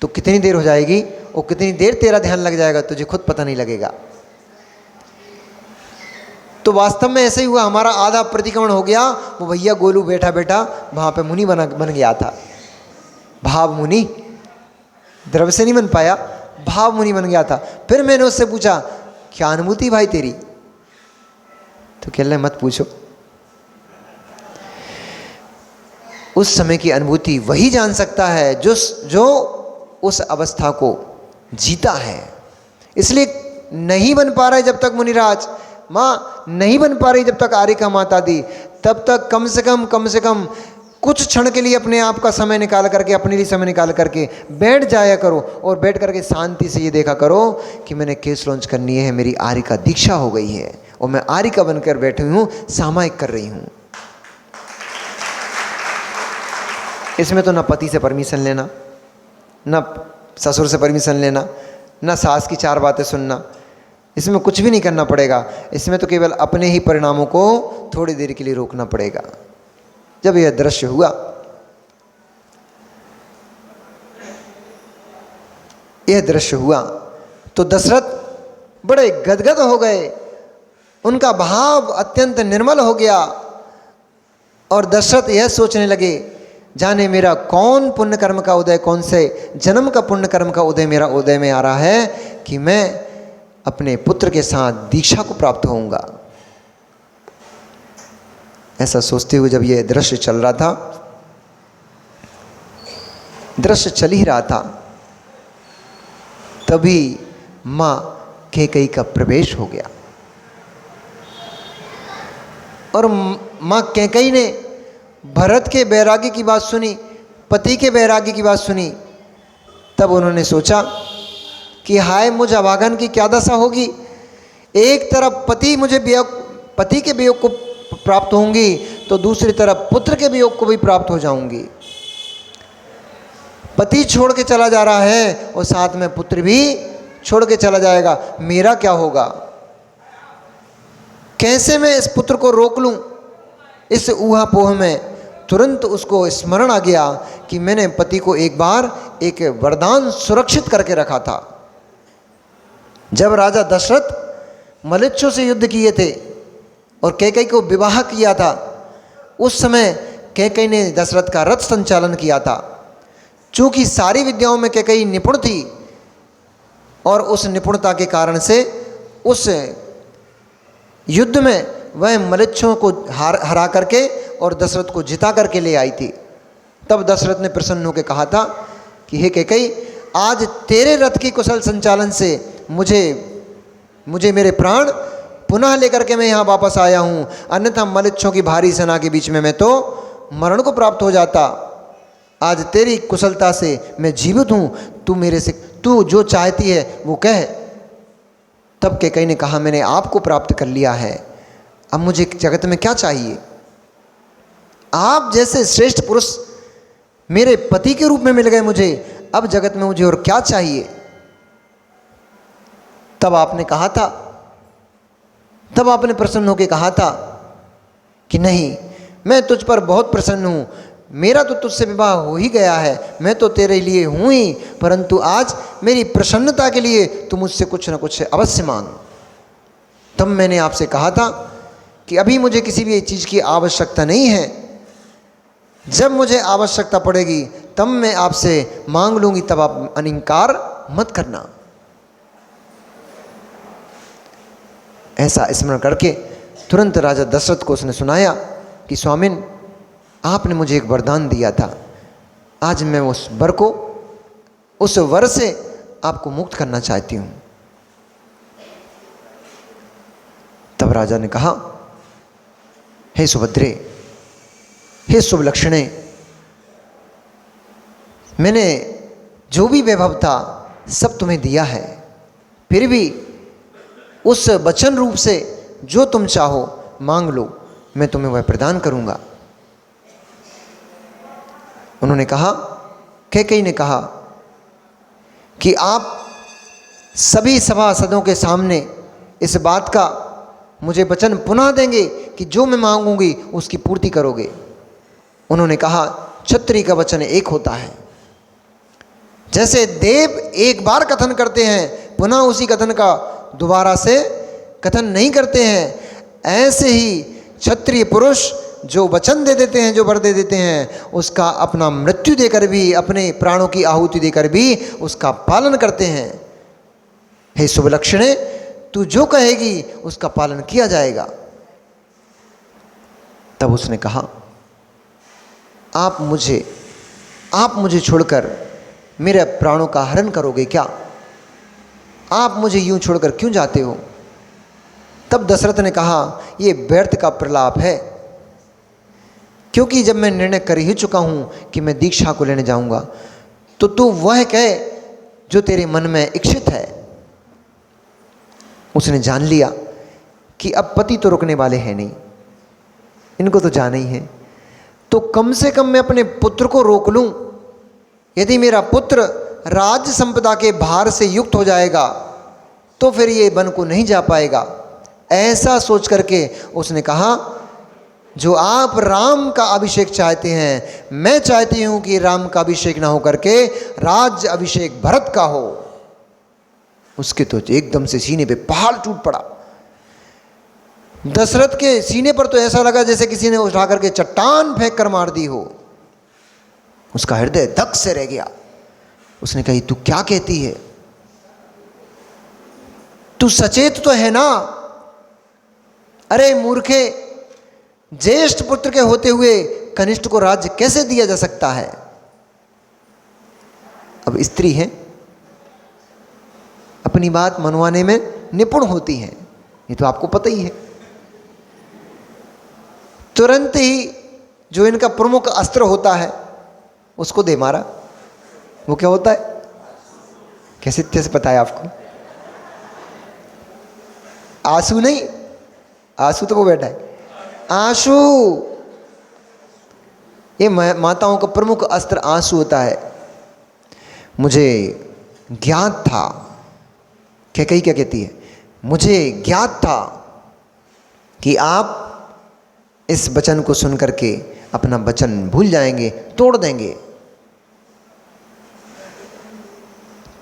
तो कितनी देर हो जाएगी और कितनी देर तेरा ध्यान लग जाएगा तुझे खुद पता नहीं लगेगा। तो वास्तव में ऐसे ही हुआ, हमारा आधा प्रतिक्रमण हो गया। वो भैया गोलू बैठा बैठा वहाँ पे मुनि बन गया था, भाव मुनि। द्रव्य से नहीं बन पाया, भाव मुनि बन गया था। फिर मैंने उससे पूछा क्या अनुभूति भाई तेरी, तो कह रहे मत पूछो। उस समय की अनुभूति वही जान सकता है जो उस अवस्था को जीता है। इसलिए नहीं बन पा रहा है जब तक मुनिराज, माँ नहीं बन पा रही जब तक आर्यिका माता दी, तब तक कम से कम कुछ क्षण के लिए अपने आप का समय निकाल करके, अपने लिए समय निकाल करके बैठ जाया करो और बैठ करके शांति से ये देखा करो कि मैंने केस लॉन्च करनी है, मेरी आर्यिका दीक्षा हो गई है और मैं आर्यिका बनकर बैठी हूँ, सामायिक कर रही हूँ। इसमें तो ना पति से परमिशन लेना, ना ससुर से परमिशन लेना, ना सास की 4 बातें सुनना, इसमें कुछ भी नहीं करना पड़ेगा। इसमें तो केवल अपने ही परिणामों को थोड़ी देर के लिए रोकना पड़ेगा। जब यह दृश्य हुआ, तो दशरथ बड़े गदगद हो गए, उनका भाव अत्यंत निर्मल हो गया और दशरथ यह सोचने लगे जाने मेरा कौन पुण्य कर्म का उदय, कौन से जन्म का पुण्य कर्म का उदय मेरा उदय में आ रहा है कि मैं अपने पुत्र के साथ दीक्षा को प्राप्त होऊंगा। ऐसा सोचते हुए जब यह दृश्य चल रहा था, दृश्य चल ही रहा था, तभी मां कैकेयी का प्रवेश हो गया और मां कैकेयी ने भरत के वैराग्य की बात सुनी, पति के वैराग्य की बात सुनी। तब उन्होंने सोचा कि हाय मुझ अभागन की क्या दशा होगी। एक तरफ पति के वियोग को प्राप्त होंगी तो दूसरी तरफ पुत्र के वियोग को भी प्राप्त हो जाऊंगी। पति छोड़ के चला जा रहा है और साथ में पुत्र भी छोड़ के चला जाएगा, मेरा क्या होगा। कैसे मैं इस पुत्र को रोक लूं। इस ऊहापोह में तुरंत उसको स्मरण आ गया कि मैंने पति को एक बार एक वरदान सुरक्षित करके रखा था। जब राजा दशरथ मलेच्छों से युद्ध किए थे और कैकेयी को विवाह किया था, उस समय कैकेयी ने दशरथ का रथ संचालन किया था। चूंकि सारी विद्याओं में कैकेयी निपुण थी और उस निपुणता के कारण से उस युद्ध में वह मलेच्छों को हरा करके और दशरथ को जिता करके ले आई थी। तब दशरथ ने प्रसन्न होकर कहा था कि हे कैकेयी, आज तेरे रथ की कुशल संचालन से मुझे मेरे प्राण पुनः लेकर के मैं यहाँ वापस आया हूँ, अन्यथा मलेच्छों की भारी सेना के बीच में मैं तो मरण को प्राप्त हो जाता। आज तेरी कुशलता से मैं जीवित हूँ, तू जो चाहती है वो कह। तब कैकेयी ने कहा मैंने आपको प्राप्त कर लिया है, अब मुझे जगत में क्या चाहिए। आप जैसे श्रेष्ठ पुरुष मेरे पति के रूप में मिल गए मुझे, अब जगत में मुझे और क्या चाहिए। तब आपने प्रसन्न होकर कहा था कि नहीं, मैं तुझ पर बहुत प्रसन्न हूँ, मेरा तो तुझसे विवाह हो ही गया है, मैं तो तेरे लिए हूँ ही, परंतु आज मेरी प्रसन्नता के लिए तू मुझसे कुछ न कुछ अवश्य मांग। तब मैंने आपसे कहा था कि अभी मुझे किसी भी चीज़ की आवश्यकता नहीं है, जब मुझे आवश्यकता पड़ेगी तब मैं आपसे मांग लूँगी, तब आप अनिंकार मत करना। ऐसा स्मरण करके तुरंत राजा दशरथ को उसने सुनाया कि स्वामिन, आपने मुझे एक वरदान दिया था, आज मैं उस वर से आपको मुक्त करना चाहती हूँ। तब राजा ने कहा हे सुभद्रे, हे शुभ लक्षणे, मैंने जो भी वैभव था सब तुम्हें दिया है, फिर भी उस वचन रूप से जो तुम चाहो मांग लो, मैं तुम्हें वह प्रदान करूंगा। उन्होंने कहा, कैकेयी ने कहा कि आप सभी सभासदों के सामने इस बात का मुझे वचन पुनः देंगे कि जो मैं मांगूंगी उसकी पूर्ति करोगे। उन्होंने कहा, क्षत्रिय का वचन एक होता है। जैसे देव एक बार कथन करते हैं पुनः उसी कथन का दोबारा से कथन नहीं करते हैं, ऐसे ही क्षत्रिय पुरुष जो वचन दे देते हैं, जो वर दे देते हैं, उसका अपना मृत्यु देकर भी, अपने प्राणों की आहुति देकर भी उसका पालन करते हैं। हे शुभ लक्षणे, तू जो कहेगी उसका पालन किया जाएगा। तब उसने कहा, आप मुझे छोड़कर मेरे प्राणों का हरण करोगे क्या? आप मुझे यूं छोड़कर क्यों जाते हो? तब दशरथ ने कहा, यह व्यर्थ का प्रलाप है, क्योंकि जब मैं निर्णय कर ही चुका हूं कि मैं दीक्षा को लेने जाऊंगा, तो तू वह कहे जो तेरे मन में इच्छित है। उसने जान लिया कि अब पति तो रुकने वाले हैं नहीं, इनको तो जाना ही है, तो कम से कम मैं अपने पुत्र को रोक लूं। यदि मेरा पुत्र राज्य संपदा के भार से युक्त हो जाएगा तो फिर ये वन को नहीं जा पाएगा। ऐसा सोच करके उसने कहा, जो आप राम का अभिषेक चाहते हैं, मैं चाहती हूं कि राम का अभिषेक ना हो करके राज्य अभिषेक भरत का हो। उसके तो एकदम से सीने पे पहाड़ टूट पड़ा। दशरथ के सीने पर तो ऐसा लगा जैसे किसी ने उठा करके चट्टान फेंक कर मार दी हो। उसका हृदय धक से रह गया। उसने कही, तू क्या कहती है? तू सचेत तो है ना? अरे मूर्खे, ज्येष्ठ पुत्र के होते हुए कनिष्ठ को राज्य कैसे दिया जा सकता है? अब स्त्री है, अपनी बात मनवाने में निपुण होती हैं, ये तो आपको पता ही है। तुरंत ही जो इनका प्रमुख अस्त्र होता है उसको दे मारा। वो क्या होता है? कैसे से पता है आपको? आंसू नहीं, आंसू तो वो बैठा है, आंसू। ये माताओं का प्रमुख अस्त्र आंसू होता है। मुझे ज्ञात था, कैकेयी क्या कहती है, मुझे ज्ञात था कि आप इस वचन को सुन करके अपना वचन भूल जाएंगे, तोड़ देंगे।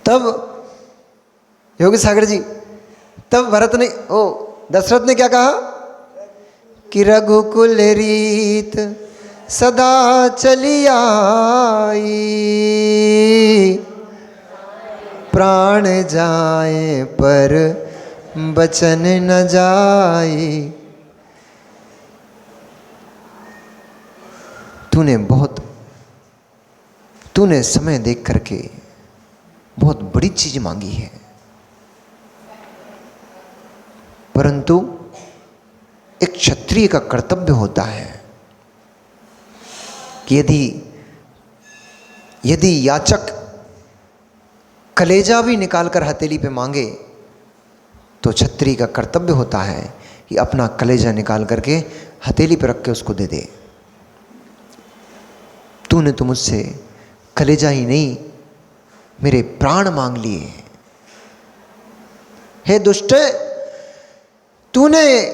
तब योगी सागर जी, तब दशरथ ने क्या कहा कि रघुकुल रीत सदा चली आई, प्राण जाए पर बचन न जाए। तूने समय देख करके बहुत बड़ी चीज मांगी है, परंतु एक क्षत्रिय का कर्तव्य होता है कि यदि याचक कलेजा भी निकालकर हथेली पे मांगे तो क्षत्रिय का कर्तव्य होता है कि अपना कलेजा निकाल करके हथेली पे रख के उसको दे दे। तूने तो मुझसे कलेजा ही नहीं, मेरे प्राण मांग लिए। हे दुष्ट, तूने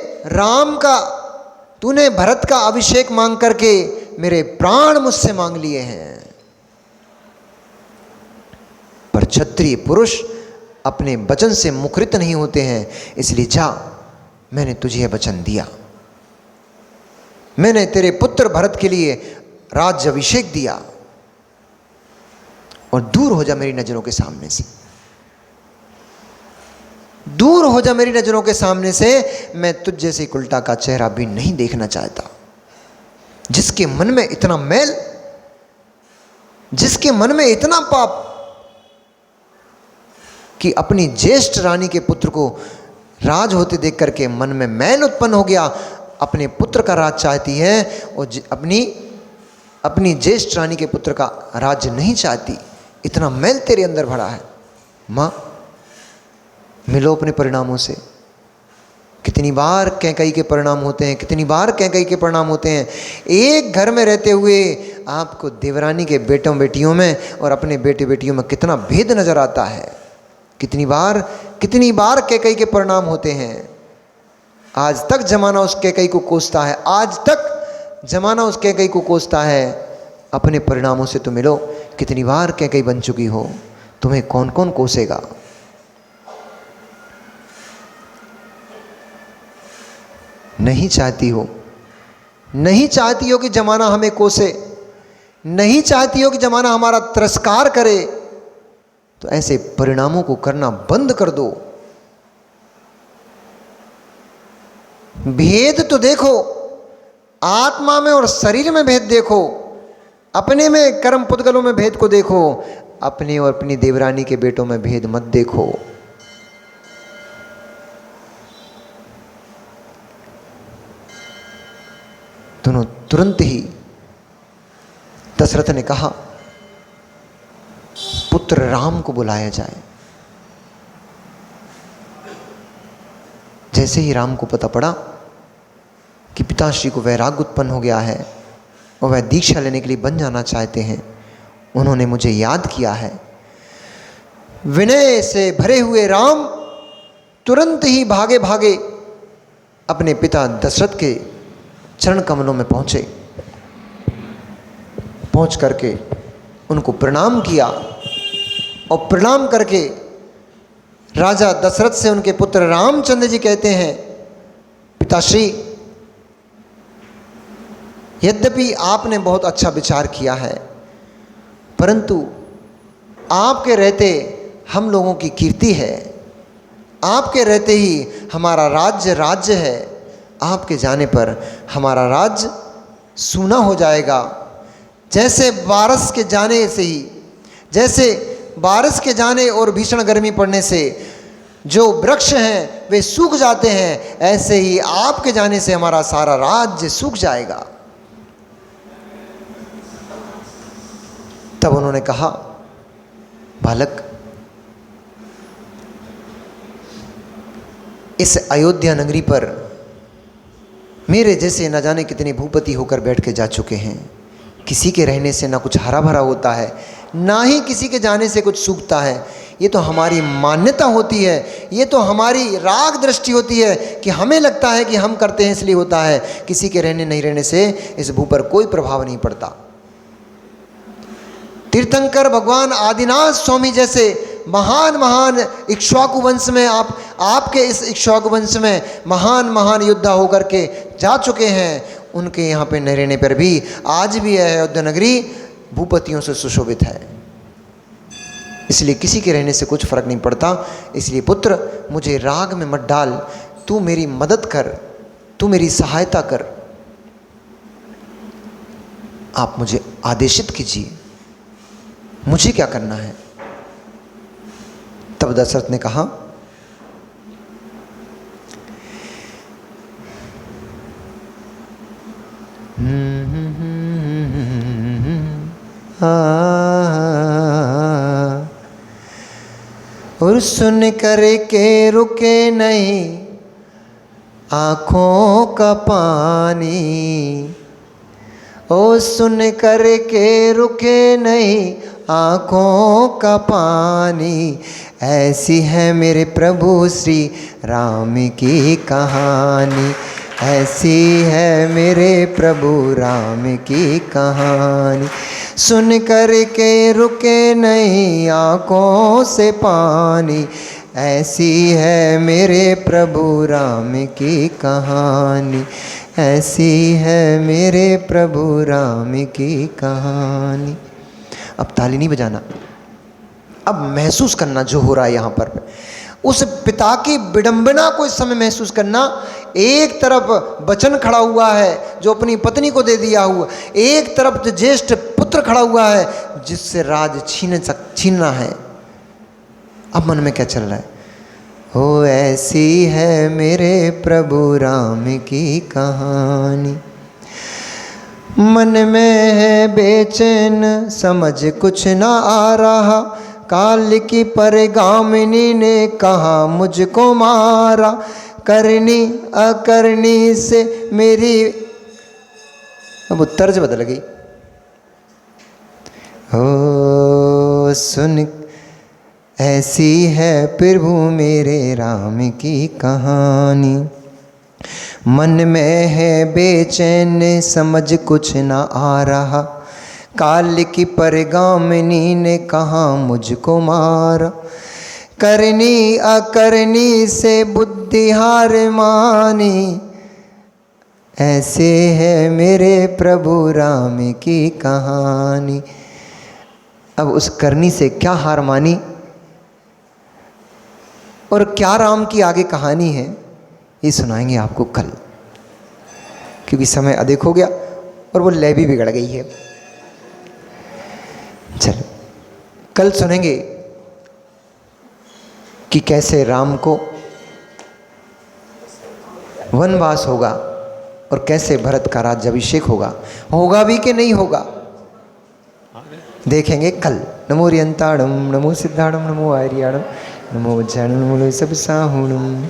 भरत का अभिषेक मांग करके मेरे प्राण मुझसे मांग लिए हैं। पर क्षत्रिय पुरुष अपने वचन से मुखरित नहीं होते हैं, इसलिए जा, मैंने तुझे यह वचन दिया, मैंने तेरे पुत्र भरत के लिए राज्य अभिषेक दिया, और दूर हो जा मेरी नजरों के सामने से, दूर हो जा मेरी नजरों के सामने से। मैं तुझ जैसे उल्टा का चेहरा भी नहीं देखना चाहता, जिसके मन में इतना मैल, जिसके मन में इतना पाप कि अपनी ज्येष्ठ रानी के पुत्र को राज होते देख करके मन में मैल उत्पन्न हो गया। अपने पुत्र का राज चाहती है और अपनी ज्येष्ठ रानी के पुत्र का राज्य नहीं चाहती। इतना मैल तेरे अंदर भरा है। माँ, मिलो अपने परिणामों से। कितनी बार कैकई के परिणाम होते हैं, कितनी बार कैकई के परिणाम होते हैं। एक घर में रहते हुए आपको देवरानी के बेटों बेटियों में और अपने बेटे बेटियों में कितना भेद नजर आता है। कितनी बार कैकई के परिणाम होते हैं। आज तक जमाना उस कैकई को कोसता है, आज तक जमाना उस कैकई को कोसता है। अपने परिणामों से तो मिलो। कितनी बार कैकई बन चुकी हो, तुम्हें कौन कौन कोसेगा। नहीं चाहती हो कि जमाना हमें कोसे, नहीं चाहती हो कि जमाना हमारा तिरस्कार करे, तो ऐसे परिणामों को करना बंद कर दो। भेद तो देखो, आत्मा में और शरीर में भेद देखो, अपने में कर्म पुद्गलों में भेद को देखो, अपने और अपनी देवरानी के बेटों में भेद मत देखो। दोनों तुरंत ही दशरथ ने कहा पुत्र राम को बुलाया जाए। जैसे ही राम को पता पड़ा कि पिताश्री को वैराग्य उत्पन्न हो गया है और वह दीक्षा लेने के लिए बन जाना चाहते हैं, उन्होंने मुझे याद किया है। विनय से भरे हुए राम तुरंत ही भागे भागे अपने पिता दशरथ के चरण कमलों में पहुंचे। पहुंच करके उनको प्रणाम किया और प्रणाम करके राजा दशरथ से उनके पुत्र रामचंद्र जी कहते हैं, पिताश्री, यद्यपि आपने बहुत अच्छा विचार किया है, परंतु आपके रहते हम लोगों की कीर्ति है, आपके रहते ही हमारा राज्य है। आपके जाने पर हमारा राज्य सूना हो जाएगा। जैसे बारिश के जाने और भीषण गर्मी पड़ने से जो वृक्ष हैं वे सूख जाते हैं, ऐसे ही आपके जाने से हमारा सारा राज्य सूख जाएगा। तब उन्होंने कहा, बालक, इस अयोध्या नगरी पर मेरे जैसे न जाने कितने भूपति होकर बैठ के जा चुके हैं। किसी के रहने से ना कुछ हरा भरा होता है, ना ही किसी के जाने से कुछ सूखता है। ये तो हमारी मान्यता होती है, ये तो हमारी राग दृष्टि होती है कि हमें लगता है कि हम करते हैं इसलिए होता है। किसी के रहने नहीं रहने से इस भू पर कोई प्रभाव नहीं पड़ता। तीर्थंकर भगवान आदिनाथ स्वामी जैसे महान इक्ष्वाकु वंश में आपके इस इक्ष्वाकु वंश में महान योद्धा होकर के जा चुके हैं। उनके यहाँ पे न रहने पर भी आज भी अयोध्या नगरी भूपतियों से सुशोभित है। इसलिए किसी के रहने से कुछ फर्क नहीं पड़ता। इसलिए पुत्र, मुझे राग में मत डाल, तू मेरी मदद कर, तू मेरी सहायता कर। आप मुझे आदेशित कीजिए, मुझे क्या करना है। तब दशरथ ने कहा, और सुन कर के रुके नहीं आँखों का पानी, ओ सुन कर के रुके नहीं आँखों का पानी। ऐसी है मेरे प्रभु श्री राम की कहानी, ऐसी है मेरे प्रभु राम की कहानी। सुन कर के रुके नहीं आँखों से पानी, ऐसी है मेरे प्रभु राम की कहानी, ऐसी है मेरे प्रभु राम की कहानी। अब ताली नहीं बजाना, अब महसूस करना जो हो रहा है यहाँ पर। उस पिता की विडंबना को इस समय महसूस करना। एक तरफ बचन खड़ा हुआ है जो अपनी पत्नी को दे दिया हुआ, एक तरफ जो ज्येष्ठ पुत्र खड़ा हुआ है जिससे राज छीनना है। अब मन में क्या चल रहा है? हो ऐसी है मेरे प्रभु राम की कहानी। मन में है बेचैन समझ कुछ ना आ रहा, काल की परगामिनी ने कहा मुझको मारा, करनी अकरनी से मेरी। अब तर्ज बदल गई। हो सुन ऐसी है प्रभु मेरे राम की कहानी। मन में है बेचैन समझ कुछ ना आ रहा, काल की परगामिनी ने कहा मुझको मारा, करनी अकरनी से बुद्धि हार मानी, ऐसे है मेरे प्रभु राम की कहानी। अब उस करनी से क्या हार मानी और क्या राम की आगे कहानी है, ये सुनाएंगे आपको कल, क्योंकि समय अधिक हो गया और वो लय भी बिगड़ गई है। चलो कल सुनेंगे कि कैसे राम को वनवास होगा और कैसे भरत का राज्याभिषेक होगा। होगा भी कि नहीं होगा देखेंगे कल। नमो रियंताणम, नमो सिद्धाणम, नमो आर्याणम, नमो वज्राणम, नमो सब साहुणम।